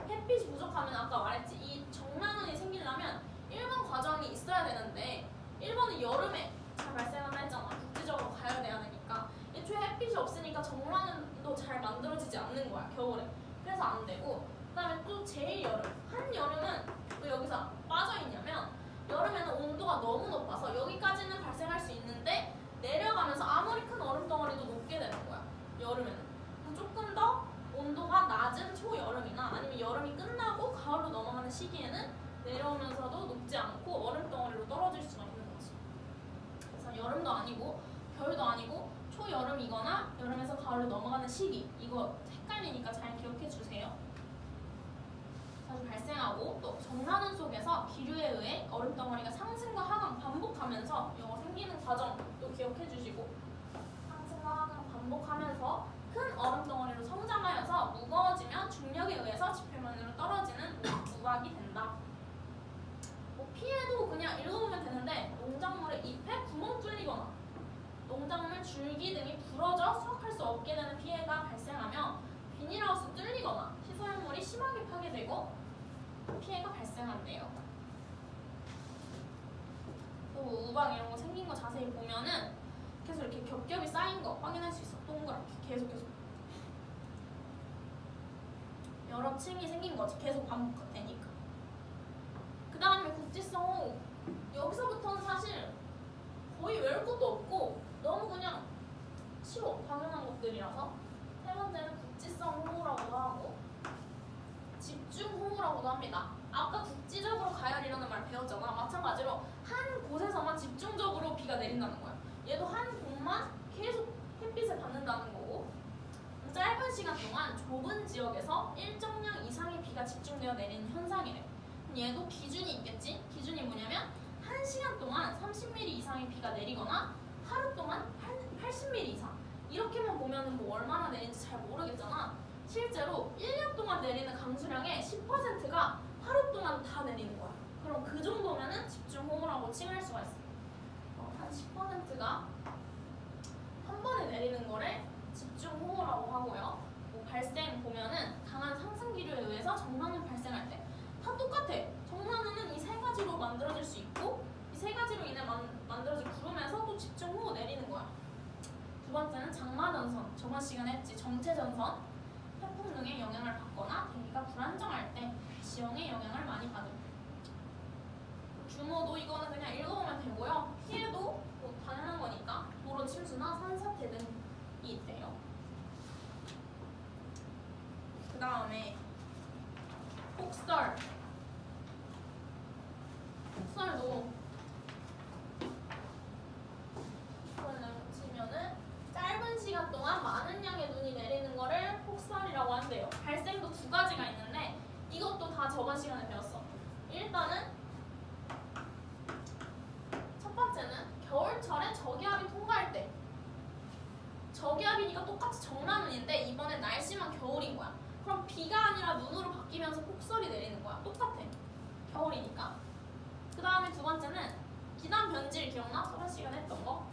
햇빛이 부족하면 아까 말했지, 이 정란원이 생기려면 1번 과정이 있어야 되는데 1번은 여름에 잘 발생한다 했잖아. 국지적으로 가열돼야 되니까. 애초에 햇빛이 없으니까 정란원도 잘 만들어지지 않는 거야, 겨울에. 그래서 안 되고, 그 다음에 또 제일 여름, 한여름은 왜 여기서 빠져있냐면 여름에는 온도가 너무 높아서 여기까지는 발생할 수 있는데 내려가면서 아무리 큰 얼음 덩어리도 녹게 되는 거야, 여름에는. 조금 더 온도가 낮은 초여름이나 아니면 여름이 끝나고 가을로 넘어가는 시기에는 내려오면서도 녹지 않고 얼음 덩어리로 떨어질 수가 있는 거지. 그래서 여름도 아니고 겨울도 아니고 초여름이거나 여름에서 가을로 넘어가는 시기, 이거 헷갈리니까 잘 기억해 주세요. 자주 발생하고 또 정란원 속에서 기류에 의해 얼음 덩어리가 상승과 하강 반복하면서 이거 생기는 과정도 기억해 주시고, 상승과 하강 반복하면서 큰 얼음 덩어리로 성장하여서 무거워지면 중력에 의해서 지표면으로 떨어지는 우박이 된다. 뭐 피해도 그냥 읽어보면 되는데, 농작물의 잎에 구멍 뚫리거나 농작물 줄기 등이 부러져 수확할 수 없게 되는 피해가 발생하며 비닐하우스 뚫리거나 시설물이 심하게 파괴되고 피해가 발생한대요. 또 우박 이런 거 생긴 거 자세히 보면은 계속 이렇게 겹겹이 쌓인 거 확인할 수 있어. 동그랗게 계속 여러 층이 생긴 거지. 계속 반복되니까. 그 다음에 국지성 호우. 여기서부터는 사실 거의 외울 것도 없고 너무 그냥 쉬워. 당연한 것들이라서. 세 번째는 국지성 호우라고도 하고 집중 호우라고도 합니다. 아까 국지적으로 가열이라는 말 배웠잖아. 마찬가지로 한 곳에서만 집중적으로 비가 내린다는 거야. 얘도 한 곳만 계속 햇빛을 받는다는 거고, 짧은 시간 동안 좁은 지역에서 일정량 이상의 비가 집중되어 내리는 현상이래. 얘도 기준이 있겠지? 기준이 뭐냐면 1시간 동안 30mm 이상의 비가 내리거나 하루 동안 80mm 이상. 이렇게만 보면은 뭐 얼마나 내리는지 잘 모르겠잖아. 실제로 1년 동안 내리는 강수량의 10%가 하루 동안 다 내리는 거야. 그럼 그 정도면은 집중호우라고 칭할 수가 있어. 한 10%가 한 번에 내리는 거를 집중호우라고 하고요. 뭐 발생 보면은 강한 상승 기류에 의해서 정란은 발생할 때 다 똑같아. 정란은 이 세 가지로 만들어질 수 있고, 이 세 가지로 인해 만들어진 구름에서 또 집중호우 내리는 거야. 두 번째는 장마전선, 저번 시간에 했지. 정체전선, 태풍 등의 영향을 받거나 대기가 불안정할 때 지형의 영향을 많이 받을. 규모도 이거는 그냥 읽어보면 되고요. 피해도 뭐 당연한 거니까 도로 침수나 산사태 등이 있대요. 그 다음에 폭설. 폭설도 치면은 짧은 시간 동안 많은 양의 눈이 저번 시간에 배웠어. 일단은 첫 번째는 겨울철에 저기압이 통과할 때. 저기압이니까 똑같이 정라눈인데 이번엔 날씨만 겨울인 거야. 그럼 비가 아니라 눈으로 바뀌면서 폭설이 내리는 거야. 똑같아. 겨울이니까. 그 다음에 두 번째는 기단 변질 기억나? 저번 시간에 했던 거.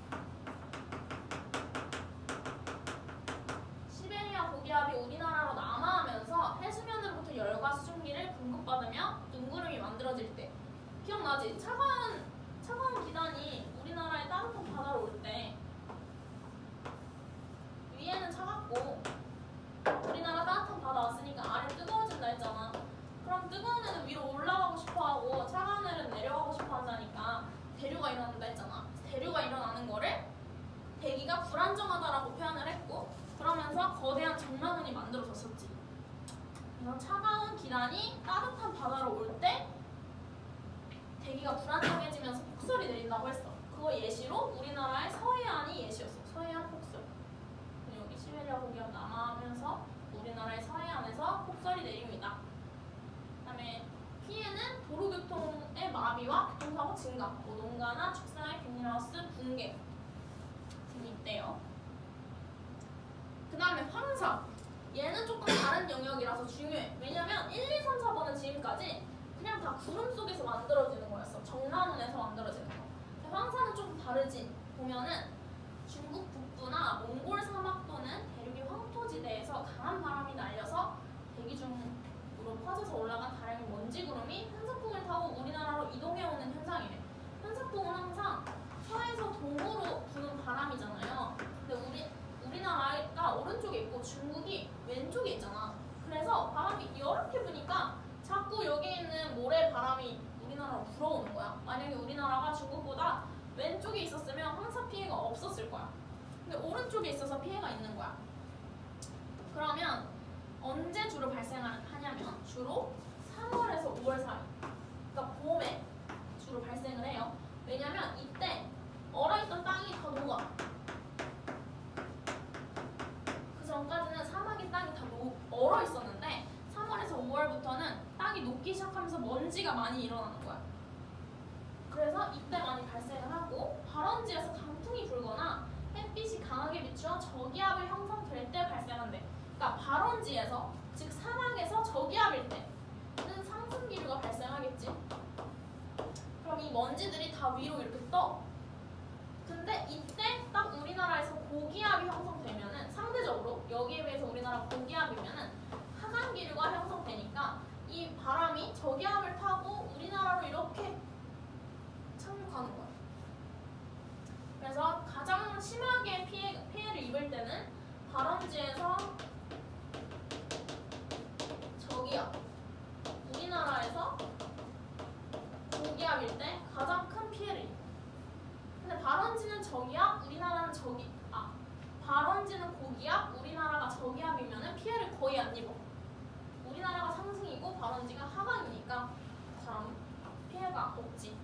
시베리아 고기압이 우리나라로 남하하면서 해수면으로부터 열과 수증기를 공급받으며 눈구름이 만들어질 때. 기억나지? 차가운 기단이 우리나라의 따뜻한 바다로 올 때 위에는 차갑고 우리나라 따뜻한 바다 왔으니까 아래 뜨거워진다 했잖아. 그럼 뜨거운 애는 위로 올라가고 싶어하고 차가운 애는 내려가고 싶어한다니까 대류가 일어난다 했잖아. 대류가 일어나는 거를 대기가 불안정하다라고 표현을 했고 그러면서 거대한 정라눈이 만들어졌었지. 그래서 차가운 기단이 따뜻한 바다로 올 때 대기가 불안정해지면서 폭설이 내린다고 했어. 그거 예시로 우리나라의 서해안이 예시였어. 서해안 폭설. 여기 시베리아 고기압 남하하면서 우리나라의 서해안에서 폭설이 내립니다. 그다음에 피해는 도로교통의 마비와 교통사고 증가, 노동가나 축사의 비닐하우스 붕괴 등이 있대요. 그 다음에 황사. 얘는 조금 다른 영역이라서 중요해. 왜냐면 1, 2, 3, 4번은 지금까지 그냥 다 구름 속에서 만들어지는 거였어. 정라눈에서 만들어지는 거. 근데 황사는 조금 다르지. 보면은 중국 북부나 몽골 사막 또는 대륙의 황토지대에서 강한 바람이 날려서 대기 중으로 퍼져서 올라간 다량의 먼지 구름이 편서풍을 타고 우리나라로 이동해오는 현상이래. 편서풍은 항상 서에서 동으로 부는 바람이잖아요. 근데 우리나라가 오른쪽에 있고 중국이 왼쪽에 있잖아. 그래서 바람이 이렇게 부니까 자꾸 여기 있는 모래 바람이 우리나라로 불어오는 거야. 만약에 우리나라가 중국보다 왼쪽에 있었으면 황사 피해가 없었을 거야. 근데 오른쪽에 있어서 피해가 있는 거야. 그러면 언제 주로 발생하냐면 주로 3월에서 5월 사이. 그러니까 봄에 주로 발생을 해요. 왜냐면 이때 얼어있던 땅이 다 녹아. 그 전까지는 사막의 땅이 다 얼어 있었는데 3월에서 5월부터는 땅이 녹기 시작하면서 먼지가 많이 일어나는 거야. 그래서 이때 많이 발생을 하고 발원지에서 강풍이 불거나 햇빛이 강하게 비추어 저기압을 형성될 때 발생한대. 그러니까 발원지에서 즉 사막에서 저기압일 때는 상승 기류가 발생하겠지. 그럼 이 먼지들이 다 위로 이렇게 떠. 근데 이때 딱 우리나라에서 고기압이 형성되면은 상대적으로 여기에 비해서 우리나라 고기압이면은 하강 기류가 형성되니까 이 바람이 저기압을 타고 우리나라로 이렇게 착륙하는 거야. 그래서 가장 심하게 피해를 입을 때는 발원지에서 저기압, 우리나라에서 고기압일 때 가장 큰 피해를 입어. 근데 발원지는 저기압, 우리나라는 발원지는 고기압, 우리나라가 저기압이면은 피해를 거의 안 입어. 우리나라가 상승이고 발원지가 하강이니까 참 피해가 없지.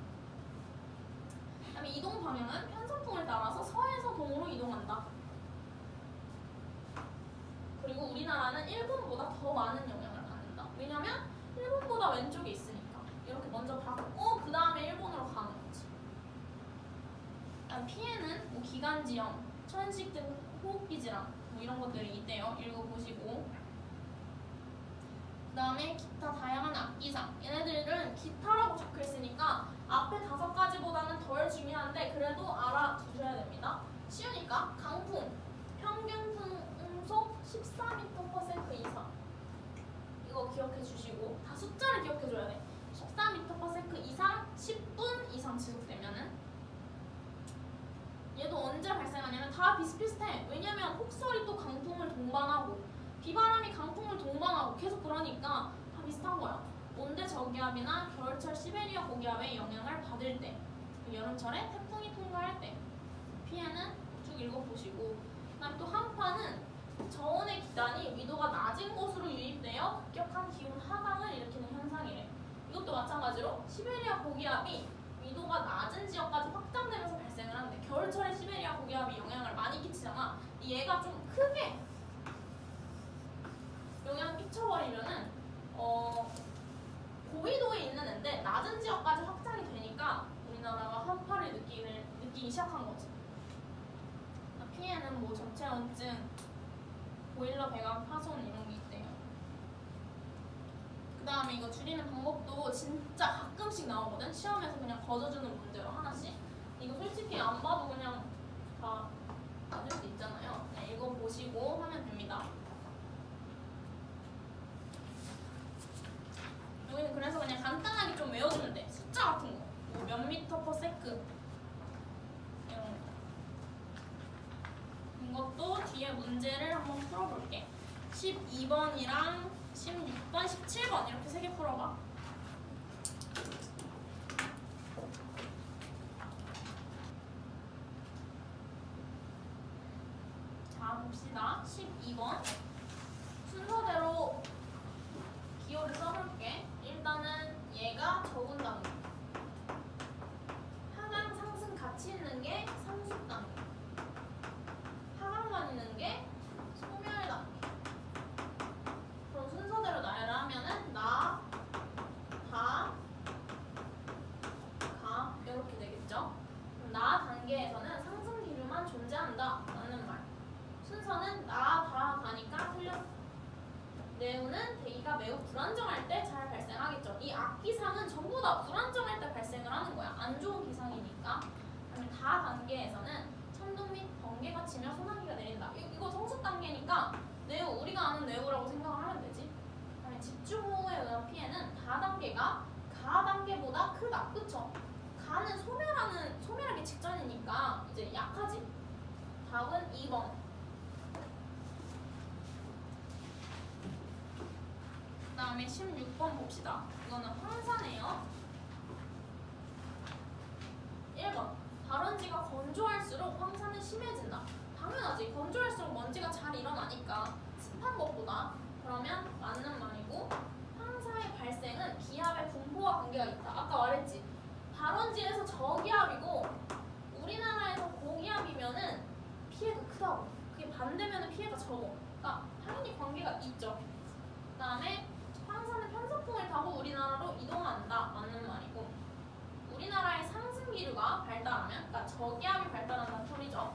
그다음에 이동 방향은 편서풍을 따라서 서에서 동으로 이동한다. 그리고 우리나라는 일본보다 더 많은 영향을 받는다. 왜냐면 일본보다 왼쪽에 있으니까. 이렇게 먼저 받고 그 다음에 일본으로 가는 거지. 피해는 뭐 기관지염, 천식 등 호흡기 질환 뭐 이런 것들이 있대요. 읽어보시고. 그 다음에 기타 다양한 악기상. 얘네들은 기타라고 적혀있으니까 앞에 5가지보다는 덜 중요한데 그래도 알아두셔야 됩니다. 쉬우니까 강풍, 평균 풍속 14m/s 이상. 이거 기억해 주시고 다 숫자를 기억해 줘야 돼. 14m/s 이상 10분 이상 지속되면은 얘도 언제 발생하냐면 다 비슷비슷해. 왜냐면 폭설이 또 강풍을 동반하고 비바람이 강풍을 동반하고 계속 그러니까 다 비슷한 거야. 온대 저기압이나 겨울철 시베리아 고기압의 영향을 받을 때, 여름철에 태풍이 통과할 때 피해는 쭉 읽어보시고. 그다음 또 한파는 저온의 기단이 위도가 낮은 곳으로 유입되어 급격한 기온 하강을 일으키는 현상이래. 이것도 마찬가지로 시베리아 고기압이 위도가 낮은 지역까지 확장되면서 발생을 하는데 겨울철에 시베리아 고기압이 영향을 많이 끼치잖아. 얘가 좀 크게 영향을 끼쳐버리면은 고위도에 있는 앤데 낮은 지역까지 확장이 되니까 우리나라가 한파를 느끼기 시작한 거지. 피해는 뭐 저체온증, 보일러 배관 파손 이런 게 있대요. 그 다음에 이거 줄이는 방법도 진짜 가끔씩 나오거든. 시험에서 그냥 거저주는 문제로 하나씩. 이거 솔직히 안 봐도 그냥 다 맞을 수 있잖아요. 그냥 읽어보시고 하면 됩니다. 여기는 그래서 그냥 간단하게 좀 외워주면 돼. 숫자 같은 거. 뭐 몇 미터 퍼 세크 이런 거. 이것도 뒤에 문제를 한번 풀어볼게. 12번이랑 16번, 17번 이렇게 3개 풀어봐. 자, 봅시다. 12번. 순서대로 기호를 써볼게. 일단은 얘가 적은 단계. 하강 상승 같이 있는 게 상승 단계. 하강만 있는 게 소멸 단계. 그럼 순서대로 나열을 하면은 나, 다, 가 이렇게 되겠죠. 그럼 나 단계에서는 상승 기류만 존재한다 라는 말. 순서는 나, 다, 가니까 틀렸어. 내우는 대기가 매우 불안정할 때 잘 발생하겠죠. 이 악기상은 전부 다 불안정할 때 발생을 하는 거야. 안 좋은 기상이니까. 그다음에 다 단계에서는 천둥 및 번개가 치며 소나기가 내린다. 이거 성숙 단계니까 내우, 우리가 아는 내우라고 생각을 하면 되지. 그다음에 집중호우에 의한 피해는 다 단계가 가 단계보다 크다. 그쵸? 가는 소멸하기 직전이니까 이제 약하지. 답은 2번. 그 다음에 16번 봅시다. 이거는 황사네요. 1번. 발원지가 건조할수록 황사는 심해진다. 당연하지. 건조할수록 먼지가 잘 일어나니까 습한 것보다. 그러면 맞는 말이고, 황사의 발생은 기압의 분포와 관계가 있다. 아까 말했지. 발원지에서 저기압이고 우리나라에서 고기압이면은 피해가 크다고. 그게 반대면은 피해가 적어. 그러니까 당연히 관계가 있죠. 그 다음에 황사는 편서풍을 타고 우리나라로 이동한다. 맞는 말이고, 우리나라의 상승 기류가 발달하면, 그러니까 저기압이 발달한다는 소리죠.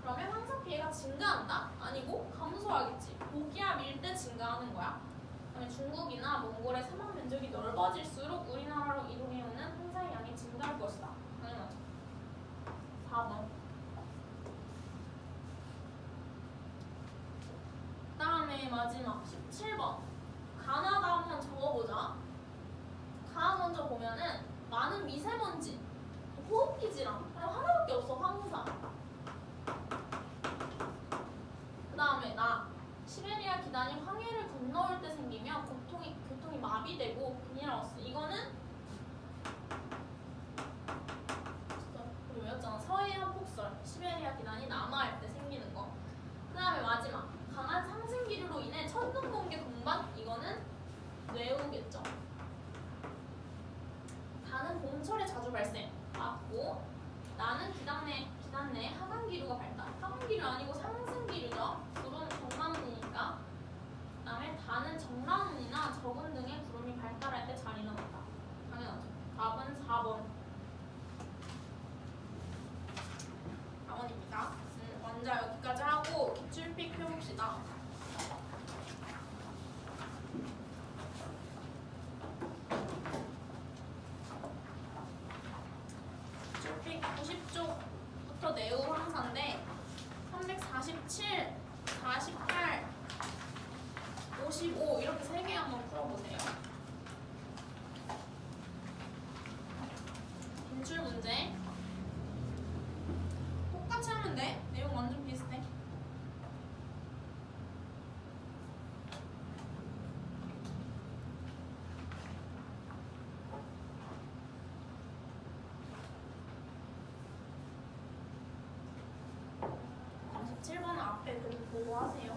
그러면 황사 피해가 증가한다? 아니고 감소하겠지. 고기압일 때 증가하는 거야. 그다음에 중국이나 몽골의 사막 면적이 넓어질수록 우리나라로 이동해오는 황사의 양이 증가할 것이다. 당연하죠. 4번. 그다음에 마지막 17번. 가나다 한번 적어보자. 가 먼저 보면은 많은 미세먼지, 호흡기질환 하나밖에 없어. 황사. 그 다음에 나. 시베리아 기단이 황해를 건너올 때 생기며 교통이 마비되고 비닐하우스. 이거는 우리 외웠잖아. 서해안 폭설. 시베리아 기단이 남하할 때 생기는 거. 그 다음에 마지막. 강한 상승 기류로 인해 천둥, 번개, 동반. 이거는 뇌우겠죠. 다는 봄철에 자주 발생. 맞고, 나는 기단 내 하강 기류가 발달. 하강 기류 아니고 상승 기류죠. 구름 정라운이니까. 그다음에 다는 정라운이나 저군 등의 구름이 발달할 때 잘 일어난다. 당연하죠. 답은 4번. 4번입니다. 먼저 여기까지 하고 기출픽 펴봅시다. 기출픽 90쪽부터 내우 황사인데 347, 48, 55 이렇게 3개 한번 풀어보세요. 인출 문제 똑같이 하면 돼. 내용 완전 비슷해. 앞에 그림 보고 하세요.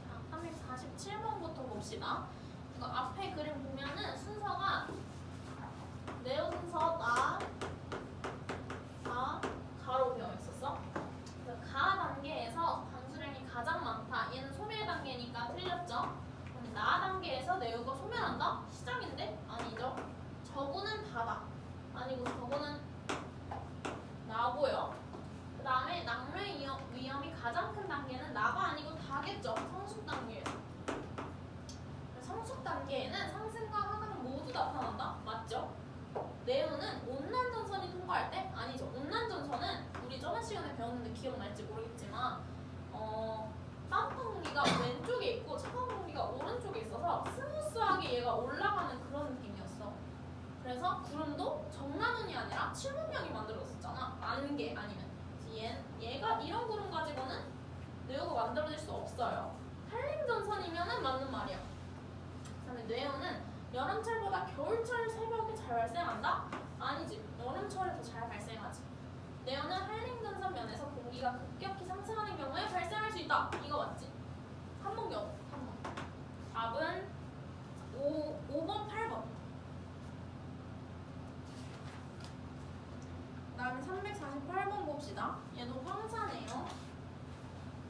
자, 347번부터 봅시다. 이거 앞에 그림 보면은 순서가 네오 순서 나, 가, 가로 되어 있었어. 가 단계에서 방수량이 가장 많다. 얘는 소멸 단계니까 틀렸죠. 근데 나 단계에서 네오가 소멸한다? 시작인데? 아니죠. 저거는 다다. 아니고 저거는 나고요. 그 다음에 낙뢰 위험이 가장 큰 단계는 나가 아니고 다겠죠. 성숙 단계에서. 성숙 단계에는 상승과 하강 모두 나타난다? 맞죠? 네오는 온난전선이 통과할 때? 아니죠. 온난전선은 우리 저번 시간에 배웠는데 기억날지 모르겠지만 따뜻한 공기가 왼쪽에 있고 차가운 공기가 오른쪽에 있어서 스무스하게 얘가 올라가는 그런 느낌이었어. 그래서 구름도 정나눈이 아니라 칠문명이 만들어졌잖아. 안개 아니면. 얘가 이런 구름 가지고는 네오가 만들어질 수 없어요. 한림전선이면은 맞는 말이야. 그다음에 네오는 여름철보다 겨울철 새벽에 잘 발생한다? 아니지. 여름철에 더 잘 발생하지. 네오는 한림전선 면에서 공기가 급격히 상승하는 경우에 발생할 수 있다. 이거 맞지? 3번 경우. 3번. 답은 5번, 8번. 다음에 348번 봅시다. 얘도 황사네요.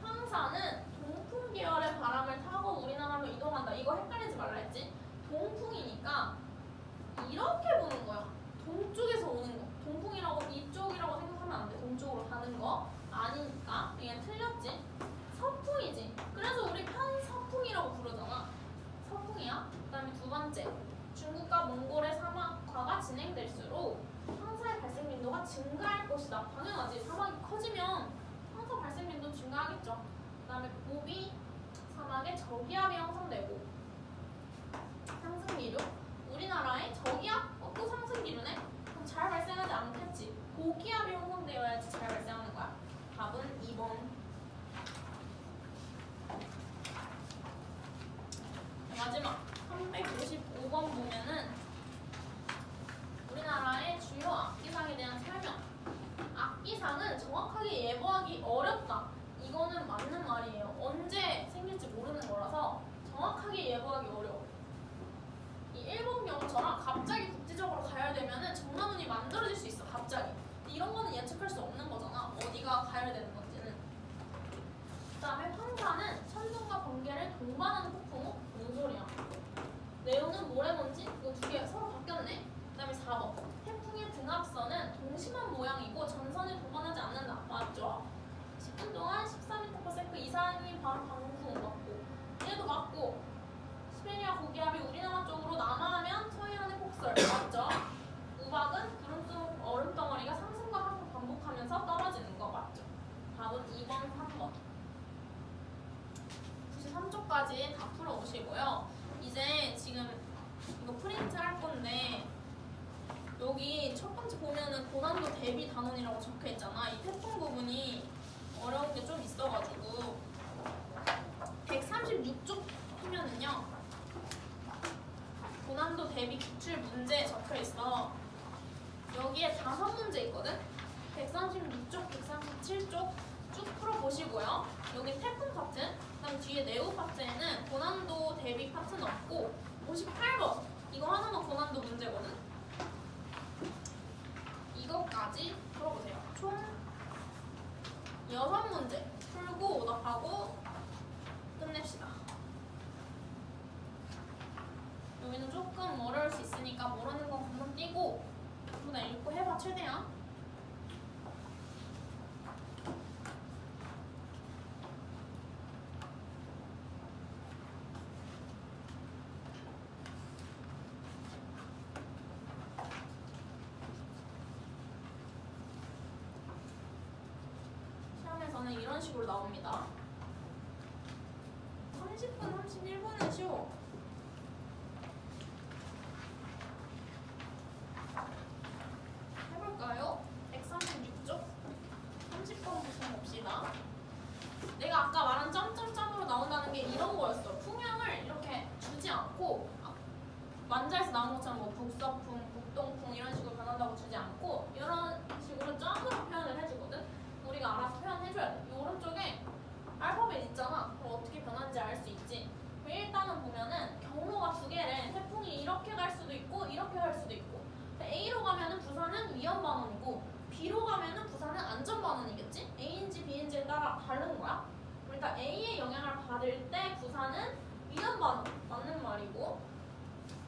황사는 동풍 계열의 바람을 타고 우리나라로 이동한다. 이거 헷갈리지 말라 했지? 동풍이니까 이렇게 보는 거야. 동쪽에서 오는 거. 동풍이라고 이쪽이라고 생각하면 안 돼. 동쪽으로 가는 거 아니니까 얘 틀렸지. 서풍이지. 그래서 우리 편서풍이라고 부르잖아. 서풍이야. 그다음에 두 번째, 중국과 몽골의 사막화가 진행될수록 황사의 발생 빈도가 증가할 것이다. 당연하지. 사막이 커지면 황사 발생 빈도 증가하겠죠. 그다음에 고비 사막에 저기압이 형성되고 상승기류. 우리나라에 저기압? 또 상승기류네? 그럼 잘 발생하지 않겠지. 고기압이 형성되어야지 잘 발생하는 거야. 답은 2번. 마지막 355번 보면은 우리나라의 주요 악기상에 대한 설명. 악기상은 정확하게 예보하기 어렵다. 이거는 맞는 말이에요. 언제 생길지 모르는 거라서 정확하게 예보하기 어려워. 이 일본 경우처럼 갑자기 국지적으로 가열되면은 정나눈이 만들어질 수 있어. 갑자기. 이런 거는 예측할 수 없는 거잖아. 어디가 가열되는 건지는. 그다음에 황사는 천둥과 번개를 동반하는 폭풍. 뭔 소리야? 네오는 모래먼지. 이거 두 개 서로 바뀌었네. 그다음에 4번. 태풍의 등압선은 동심한 모양이고 전선을 동반하지 않는다. 맞죠? 10분 동안 14m/s 이상이 바로 방풍 맞고. 얘도 맞고. 시베리아 고기압이 우리나라 쪽으로 남하하면 서해안의 폭설. 맞죠? 우박은 구름 속 얼음덩어리가 상승과 하강 반복하면서 떨어지는 거. 맞죠? 답은 2번, 3번. 93쪽까지 다 풀어오시고요. 이제 지금 이거 프린트 할 건데 여기 첫 번째 보면은 고난도 대비 단원이라고 적혀 있잖아. 이 태풍 부분이 어려운 게 좀 있어가지고 136쪽 보면은요 고난도 대비 기출 문제 적혀 있어. 여기에 5문제 있거든. 136쪽, 137쪽 쭉 풀어보시고요. 여기 태풍 파트, 그다음 뒤에 네오 파트에는 고난도 대비 파트는 없고 58번 이거 하나만 고난도 문제거든. 이것까지 풀어보세요. 총 6문제 풀고 오답하고 끝냅시다. 여기는 조금 어려울 수 있으니까 모르는 건 금방 띄고 전부 다 읽고 해봐 최대한. 시험에서는 이런 식으로 나옵니다. 30분, 31분은 쉬워. 해볼까요? 136쪽 30번부터 봅시다. 내가 아까 말한 점점점으로 나온다는 게 이런 거였어. 풍향을 이렇게 주지 않고 만자에서 나온 것처럼 뭐 북서풍, 북동풍 이런 식으로 변한다고 주지 않고 이런 식으로 점으로 표현을 해주거든. 우리가 알아서 표현해줘야 돼. 이 오른쪽에 알파벳 있잖아. 그럼 어떻게 변하는지 알 수 있지. 일단은 보면은 경로가 2개래. 그러니까 A의 영향을 받을 때 부사는 위험 반응 맞는 말이고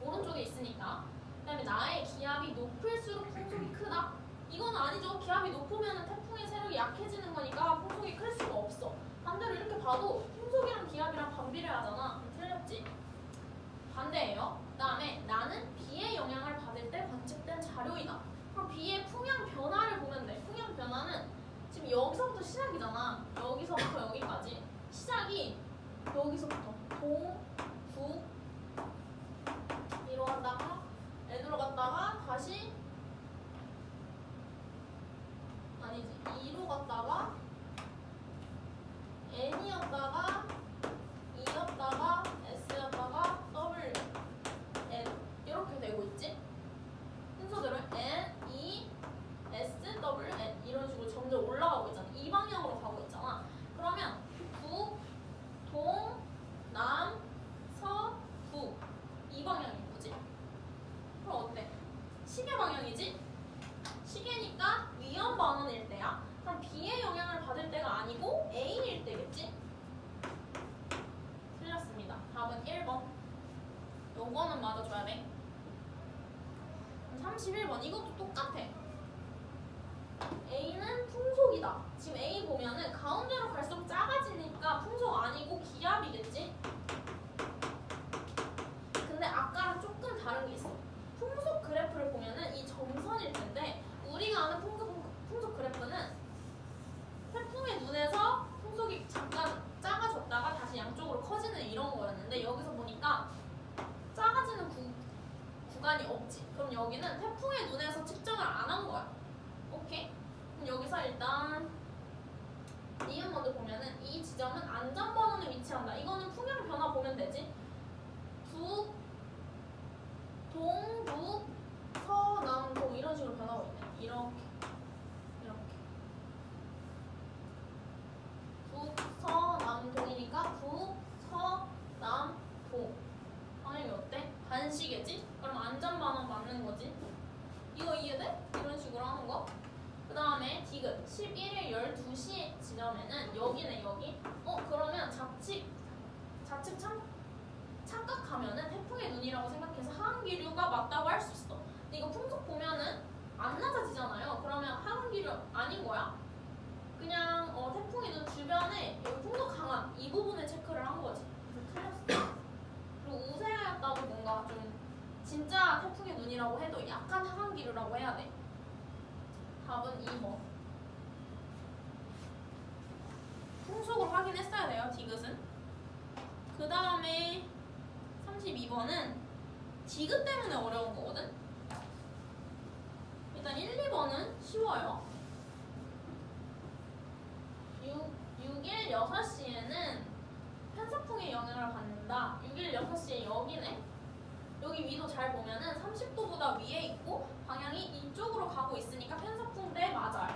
오른쪽에 있으니까. 그다음에 나의 기압이 높을수록 풍속이 크다. 이건 아니죠. 기압이 높으면 태풍의 세력이 약해지는 거니까 풍속이 클 수가 없어. 반대로 이렇게 봐도 풍속이랑 기압이랑 반비례하잖아. 틀렸지? 반대예요. 그다음에 나는 B의 영향을 받을 때 관측된 자료이다. 그럼 B의 풍향 변화를 보면 돼. 풍향 변화는 지금 여기서부터 시작이잖아. 여기서부터 여기까지. 시작이 여기서부터 동, 북, 이로 갔다가 N으로 갔다가 다시 아니지. 2로 갔다가 N이었다가 E였다가 S였다가 W, N 이렇게 되고 있지? 순서대로 N, E, S, W, N 이런 식으로 점점 올라가고 있잖아. 이 방향으로 가고 있잖아. 그러면 북, 동, 남, 서, 북 이 방향인 거지. 그럼 어때? 시계 방향이지? 시계니까 위험 반원일 때야. 그럼 B의 영향을 받을 때가 아니고 A일 때겠지? 틀렸습니다. 답은 1번. 요거는 맞아줘야 돼. 31번 이것도 똑같아. A는 풍속이다. 지금 A 보면은 가운데로 갈수록 작아지니까 풍속 아니고 기압이겠지? 근데 아까랑 조금 다른 게 있어. 풍속 그래프를 보면은 이 점선일 텐데 우리가 아는 풍속 그래프는 태풍의 눈에서 풍속이 잠깐 작아졌다가 다시 양쪽으로 커지는 이런 거였는데 여기서 보니까 작아지는 구간이 없지. 그럼 여기는 태풍의 눈에서 측정을 안 한 거야. 오케이? 그럼 여기서 일단 니은 먼저 보면은 이 지점은 안전반원에 위치한다. 이거는 풍향 변화 보면 되지. 북, 동, 북, 서, 남, 동 이런 식으로 변하고 있네. 이렇게 북, 서, 남, 동이니까 북, 서, 남, 동 방향이 어때? 반시계지? 그럼 안전반원 맞는 거지. 이거 이해돼? 이런 식으로 하는 거. 그 다음에 디귿 11일 12시 지점에는 여기네 여기. 그러면 좌측 착각하면은 태풍의 눈이라고 생각해서 하강기류가 맞다고 할 수 있어. 근데 이거 풍속 보면은 안 낮아지잖아요. 그러면 하강기류 아닌 거야. 그냥 태풍의 눈 주변에 여기 풍속 강한 이 부분을 체크를 한 거지. 그래서 틀렸어. 그리고 우세하였다고 뭔가 좀 진짜 태풍의 눈이라고 해도 약간 하강기류라고 해야 돼. 답은 2번. 풍속을 확인했어야 돼요. 디귿은. 그 다음에 32번은 디귿 때문에 어려운 거거든. 일단 1, 2번은 쉬워요. 6일 6시에는 편사풍의 영향을 받는다. 6일 6시에 여기네. 여기 위도 잘 보면은 30도보다 위에 있고 방향이 이쪽으로 가고 있으니까 편사풍 때 맞아요.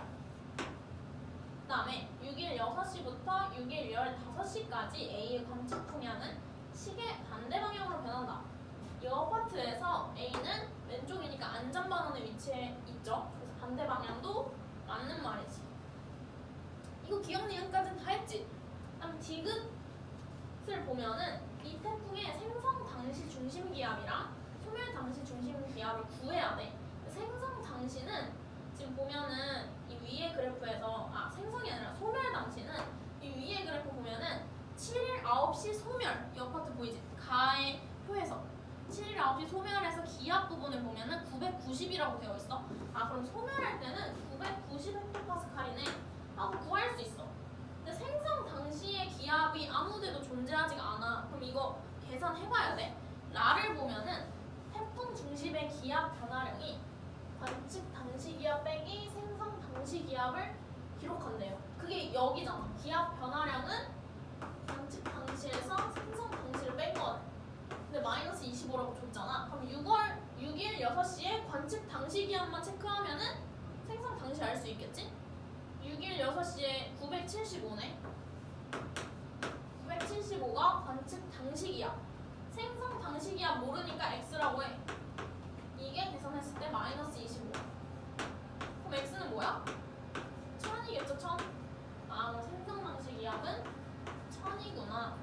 그 다음에 6일 6시부터 6일 15시까지 A의 관측 풍향은 시계 반대 방향으로 변한다. 이 아파트에서 A는 왼쪽이니까 안전반원에 위치해 있죠. 그래서 반대 방향도 맞는 말이지. 이거 기억 니은까지는 다 했지? 그다음 디귿을 보면은 이 태풍의 생성 당시 중심 기압이랑 소멸 당시 중심 기압을 구해야 돼. 생성 당시는 지금 보면은 이 위에 그래프에서 생성이 아니라 소멸 당시는 이 위에 그래프 보면은 7일 9시 소멸 이 아파트 보이지? 가의 표에서 7일 9시 소멸해서 기압 부분을 보면은 990이라고 되어 있어. 그럼 소멸할 때는 990헥토파스칼이네 하고 구할 수 있어. 근데 생성 당시의 기압이 아무데도 존재하지가 않아. 그럼 이거 계산해봐야 돼. 라를 보면은 태풍 중심의 기압 변화량이 관측 당시 기압 빼기 생성 당시 기압을 기록한대요. 그게 여기잖아. 기압 변화량은 관측 당시에서 생성 당시를 뺀 거네. 근데 마이너스 25라고 줬잖아. 그럼 6일 6시에 관측 당시 기압만 체크하면은 생성 당시 알 수 있겠지? 6일 6시에 975네. 975가 관측 당시 기압. 생성 당시 기압 모르니까 X라고 해. 이게 계산했을 때 마이너스 25. 그럼 X는 뭐야? 1000이겠죠? 1000. 그럼 생성 당시 기압은 1000이구나.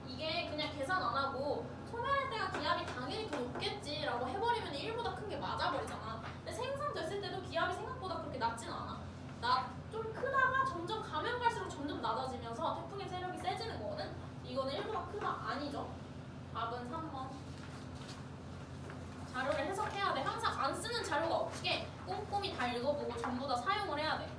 이게 그냥 계산 안 하고 소멸할 때가 기압이 당연히 더 높겠지라고 해버리면 1보다 큰 게 맞아버리잖아. 근데 생산됐을 때도 기압이 생각보다 그렇게 낮진 않아. 좀 크다가 점점 가면 갈수록 점점 낮아지면서 태풍의 세력이 세지는 거거든. 이거는 1보다 크다 아니죠. 답은 3번. 자료를 해석해야 돼. 항상 안 쓰는 자료가 없게 꼼꼼히 다 읽어보고 전부 다 사용을 해야 돼.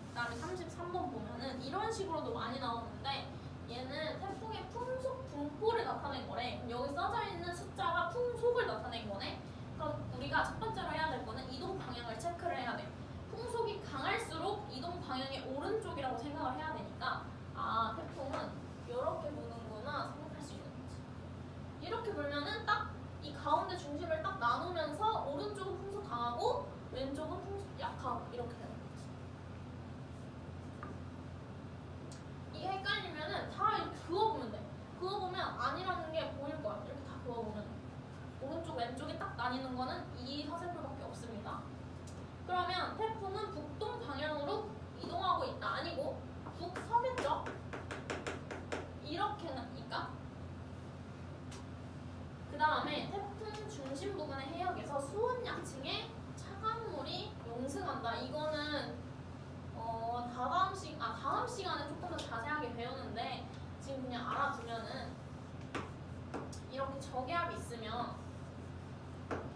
그다음에 33번 보면은 이런 식으로도 많이 나오는데 얘는 태풍의 풍속 분포를 나타낸 거래. 그럼 여기 써져 있는 숫자가 풍속을 나타낸 거네. 그럼 우리가 첫 번째로 해야 될 거는 이동 방향을 체크를 해야 돼. 풍속이 강할수록 이동 방향의 오른쪽이라고 생각을 해야 되니까 아 태풍은 이렇게 부는구나 생각할 수 있는 거지. 이렇게 불면은 딱 이 가운데 중심을 딱 나누면서 오른쪽은 풍속 강하고 왼쪽은 풍속 약하고 이렇게 되는 거지. 이게 헷갈리면은 다 이렇게 그어보면 돼. 그어보면 아니라는 게 보일 거야. 이렇게 다 그어보면 오른쪽 왼쪽이 딱 나뉘는 거는 이 화살표밖에 없습니다. 그러면 태풍은 북동 방향으로 이동하고 있다. 아니고 북서겠죠? 이렇게 나니까. 그 다음에 태풍 중심 부근의 해역에서 수온 약층에 차가운물이 용승한다. 이거는 다음 시간에 조금 더 자세하게 배우는데 지금 그냥 알아두면은 이렇게 저기압이 있으면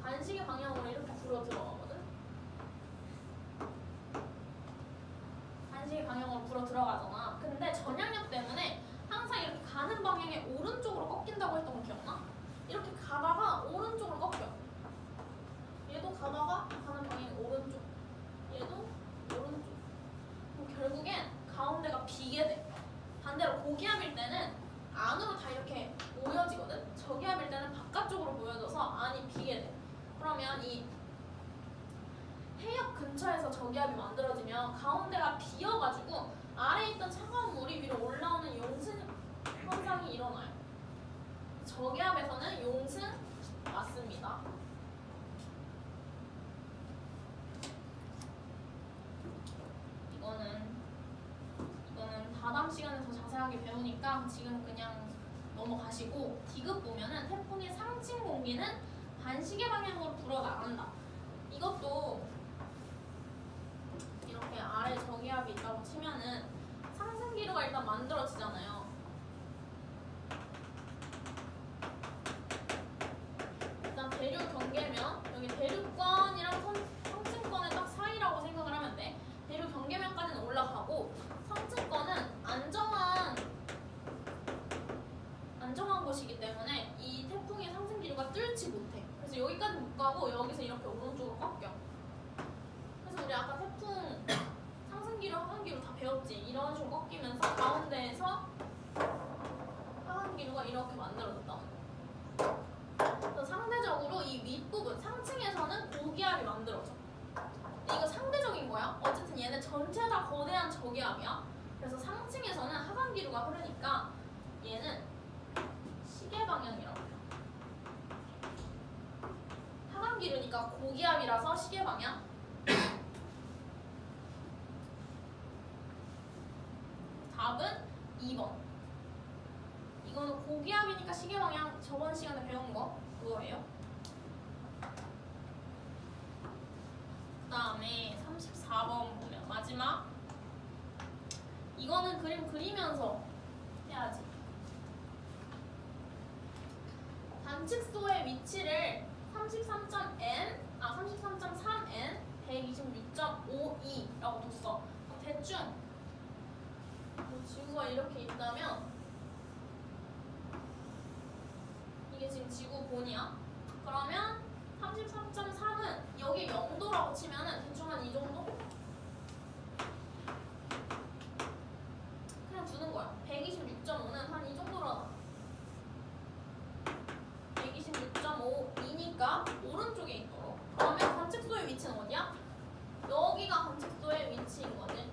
반시계 방향으로 이렇게 불어 들어가거든. 반시계 방향으로 불어 들어가잖아. 근데 전향력 때문에 항상 이렇게 가는 방향의 오른쪽으로 꺾인다고 했던 거 기억나? 이렇게 가다가 오른쪽으로 꺾여. 얘도 가다가 가는 방향이 오른쪽. 얘도 오른쪽. 그럼 결국엔 가운데가 비게 돼. 반대로 고기압일 때는 안으로 다 이렇게 모여지거든. 저기압일 때는 바깥쪽으로 모여져서 안이 비게 돼. 그러면 이 해역 근처에서 저기압이 만들어지면 가운데가 비어가지고 아래에 있던 차가운 물이 위로 올라오는 용승 현상이 일어나요. 저기압에서는 용승 맞습니다. 이거는 다다음 시간에 더 자세하게 배우니까 지금 그냥 넘어가시고 디귿 보면은 태풍의 상층 공기는 반시계 방향으로 불어 나간다. 이것도 이렇게 아래 저기압이 있다고 치면은 상승 기류가 일단 만들어지잖아요. 일단 대륙 경계면 여기 대륙권이랑 상층권의 딱 사이라고 생각을 하면 돼. 대륙 경계면까지는 올라가고 상층권은 안정한 곳이기 때문에 이 태풍의 상승 기류가 뚫지 못해. 그래서 여기까지 못 가고 여기서 이렇게 오른쪽으로 꺾여. 그래서 우리 아까 태풍 상승 기류, 하강 기류 다 배웠지. 이런 식으로 꺾이면서 가운데에서 하강 기류가 이렇게 만들어졌다는 거. 그래서 상대적으로 이 윗부분 상층에서는 고기압이 만들어져. 이거 상대적인 거야. 어쨌든 얘네 전체 다 거대한 저기압이야. 그래서 상층에서는 하강 기류가 흐르니까 얘는 시계 방향이라고 해요. 하강 기류니까 고기압이라서 시계 방향. 답은 2번. 이거는 고기압이니까 시계 방향 저번 시간에 배운 거 그거예요. 그 다음에 34번 보면 마지막. 이거는 그림 그리면서 해야지. 관측소의 위치를 33.3n 126.52라고 뒀어. 대충 지구가 이렇게 있다면 이게 지금 지구 본이야. 그러면 33.3은 여기 0도라고 치면은 대충 한 이 정도? 그냥 두는 거야. 126.5는 한 이 정도로 126.5이니까 오른쪽에 있도록. 그러면 관측소의 위치는 어디야? 여기가 관측소의 위치인 거지.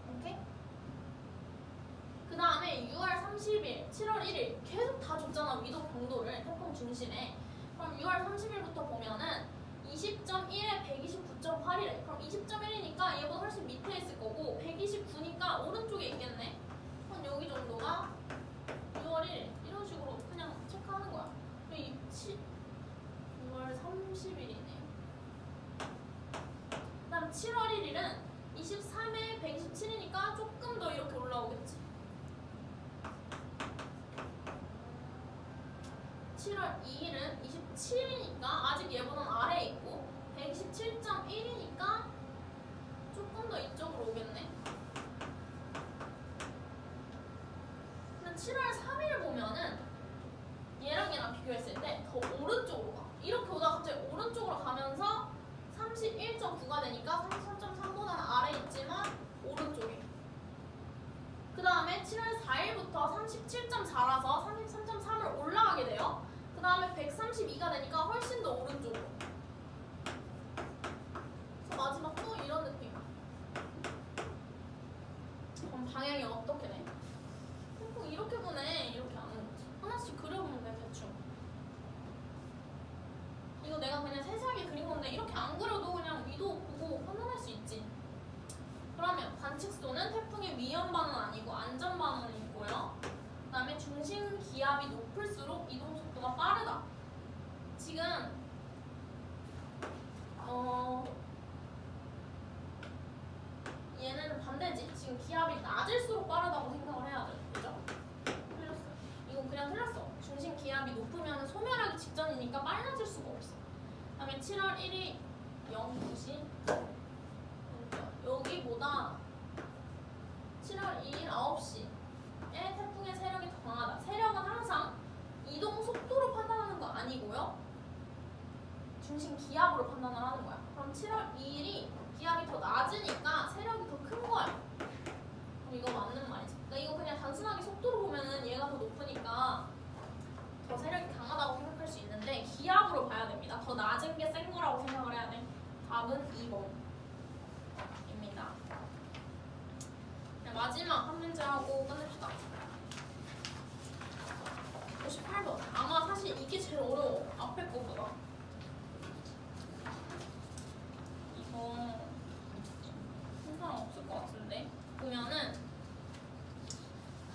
오케이? 그 다음에 6월 30일, 7월 1일 계속 다 줬잖아. 위도 경도를 태풍 중심에. 그럼 6월 30일부터 보면은 이 20.1에 129.8이래. 그럼 20.1이니까 얘보다 훨씬 밑에 있을 거고 129니까 오른쪽에 있겠네. 한 여기 정도가 6월 1일 이런 식으로 그냥 체크하는 거야. 그리고 6월 30일이네. 그 다음 7월 1일은 23에 127이니까 조금 더 이렇게 올라오겠지. 7월 2일은 27이니까 아직 얘보다는 아래에 있고 127.1이니까 조금 더 이쪽으로 오겠네. 근데 7월 3일 보면은 얘랑 비교했을 때 더 오른쪽으로 가. 이렇게 오다가 갑자기 오른쪽으로 가면서 31.9가 되니까 33.3보다는 아래에 있지만 오른쪽에. 그 다음에 7월 4일부터 37.4라서 33.3을 올라가게 돼요. 그 다음에 132가 되니까 훨씬 더 오른쪽으로. 그래서 마지막 또 이런 느낌. 그럼 방향이 어떻게 돼? 꼭 이렇게 보네. 이렇게 안 오는 거지. 하나씩 그려보면 돼, 대충. 이거 내가 그냥 세세하게 그린 건데 이렇게 안 그려도 그냥 위도 보고 판단할 수 있지. 그러면 관측소는 태풍의 위험 반은 아니고 안전 반원이 있고요. 그 다음에 중심 기압이 높을수록 이동 속도가 빠르다. 지금 얘는 반대지. 지금 기압이 낮을수록 빠르다고 생각을 해야 돼. 그죠? 틀렸어. 이건 그냥 틀렸어. 중심 기압이 높으면 소멸하기 직전이니까 빨라질 수가 없어. 그 다음에 7월 1일 09시 여기보다 7월 2일 9시에 태풍의 세력이 더 강하다. 세력은 항상 이동 속도로 판단하는 거 아니고요. 중심 기압으로 판단을 하는 거야. 그럼 7월 2일이 기압이 더 낮으니까 세력이 더 큰 거야. 그럼 이거 맞는 말이지. 그러니까 이거 그냥 단순하게 속도로 보면은 얘가 더 높으니까 더 세력이 강하다고 생각할 수 있는데 기압으로 봐야 됩니다. 더 낮은 게 센 거라고 생각을 해야 돼. 답은 2번입니다. 마지막 한 문제 하고 끝냅시다. 58번. 아마 사실 이게 제일 어려워. 앞에 거보다. 이거 상관 없을 것 같은데. 보면은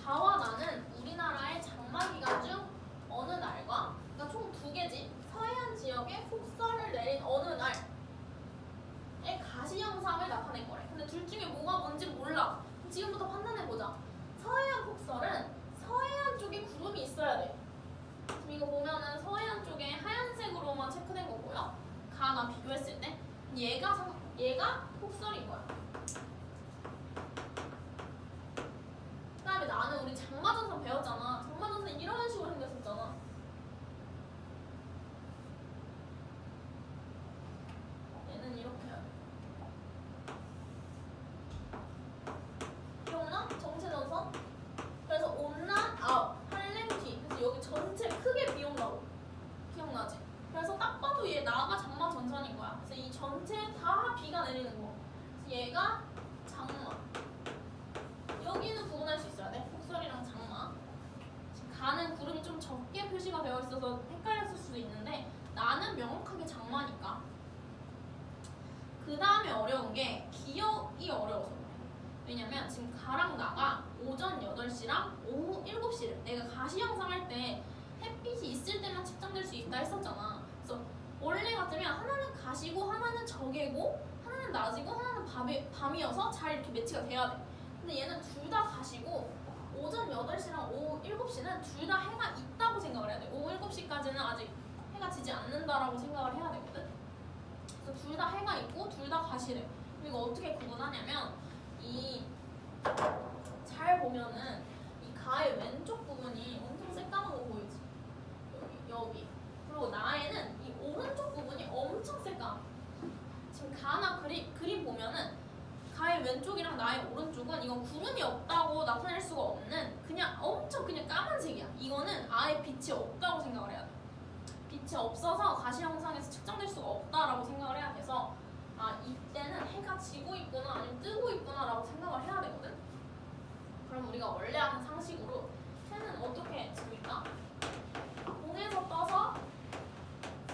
가와 나는 우리나라의 장마 기간 중 어느 날과, 그러니까 총 두 개지. 서해안 지역에 폭설을 내린 어느 날의 가시 현상을 나타낸 거래. 근데 둘 중에 뭐가 뭔지 몰라. 지금부터 판단해보자. 서해안 폭설은 서해안 쪽에 구름이 있어야 돼. 지금 이거 보면은 서해안 쪽에 하얀색으로만 체크된 거고요. 가나 비교했을 때 얘가 폭설인 거야. 그 다음에 나는 우리 장마전선 배웠잖아. 장마전선 이런 식으로 생겼었잖아. 얘는 이렇게 해야 돼. 기억나? 정체전선? 그래서 온난 아웃, 할렘티. 그래서 여기 전체 크게 비 온다고. 기억나지? 그래서 딱 봐도 얘 나가 장마전선인 거야. 그래서 이 전체 다 비가 내리는 거. 그래서 얘가 장마. 여기는 구분할 수 있어야 돼. 폭설이랑 장마. 지금 가는 구름이 좀 적게 표시가 되어 있어서 헷갈렸을 수도 있는데 나는 명확하게 장마니까. 그 다음에 어려운 게 기억이 어려워서 그래. 왜냐면 지금 가랑 나가 오전 8시랑 오후 7시를 내가 가시 형상할 때 햇빛이 있을 때만 측정될 수 있다 했었잖아. 그래서 원래 같으면 하나는 가시고 하나는 저개고 하나는 낮이고 하나는 밤이어서 잘 이렇게 매치가 돼야 돼. 근데 얘는 둘 다 가시고 오전 8시랑 오후 7시는 둘 다 해가 있다고 생각을 해야 돼. 오후 7시까지는 아직 해가 지지 않는다라고 생각을 해야 되거든. 그래서 둘 다 해가 있고 둘 다 가시래. 이거 어떻게 구분하냐면 잘 보면은 이 가의 왼쪽 부분이 엄청 새까만 거 보이지? 여기. 그리고 나에는 이 오른쪽 부분이 엄청 새까만. 지금 가나 그림 보면은 가의 왼쪽이랑 나의 오른쪽은 이건 구름이 없다고 나타낼 수가 없는 그냥 엄청 그냥 까만색이야. 이거는 아예 빛이 없다고 생각을 해야 돼. 빛이 없어서 가시 형상에서 측정될 수가 없다라고 생각을 해야 돼서 이때는 해가 지고 있구나 아니면 뜨고 있구나 라고 생각을 해야 되거든. 그럼 우리가 원래 하는 상식으로 해는 어떻게 집니까? 동에서 떠서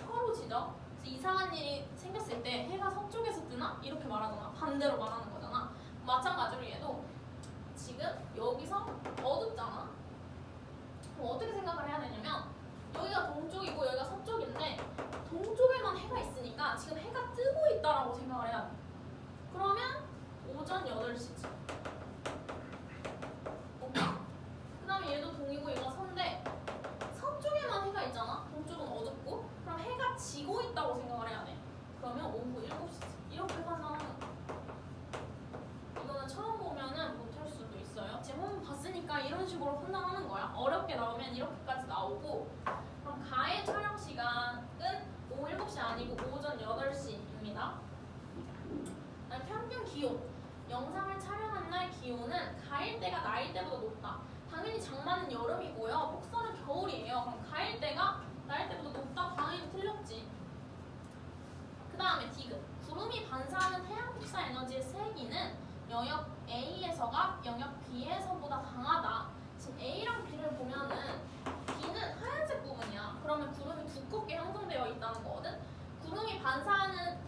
서로 지죠. 이상한 일이 이렇게 말하잖아. 반대로 말하는 거잖아. 마찬가지로 얘도 지금 여기서 어둡잖아. 그럼 어떻게 생각을 해야 되냐면 여기가 동쪽이고 여기가 서쪽인데 동쪽에만 해가 있으니까 지금 해가 뜨고 있다라고 생각을 해야 돼. 그러면 오전 8시지. 오케이? 그 다음에 얘도 동이고 얘가 서인데 서쪽에만 해가 있잖아. 동쪽은 어둡고. 그럼 해가 지고 있다고 생각을 해야 돼. 그러면 오후 7시지. 이렇게 판단하는 거야. 이거는 처음 보면은 못할 수도 있어요. 지금 한번 봤으니까 이런 식으로 판단하는 거야. 어렵게 나오면 이렇게까지 나오고. 그럼 가해 촬영 시간은 오후 7시 아니고 오전 8시입니다. 평균 기온. 영상을 촬영한 날 기온은 가일 때가 나일 때보다 높다. 당연히 장마는 여름이고요. 폭설은 겨울이에요. 그럼 가일 때가 나일 때보다 높다. 당연히 틀렸지. 그 다음에 디귿. 구름이 반사하는 태양 폭사 에너지의 세기는 영역 A에서가 영역 B에서보다 강하다. 지금 A랑 B를 보면은 B는 하얀색 부분이야. 그러면 구름이 두껍게 형성되어 있다는 거거든. 구름이 반사하는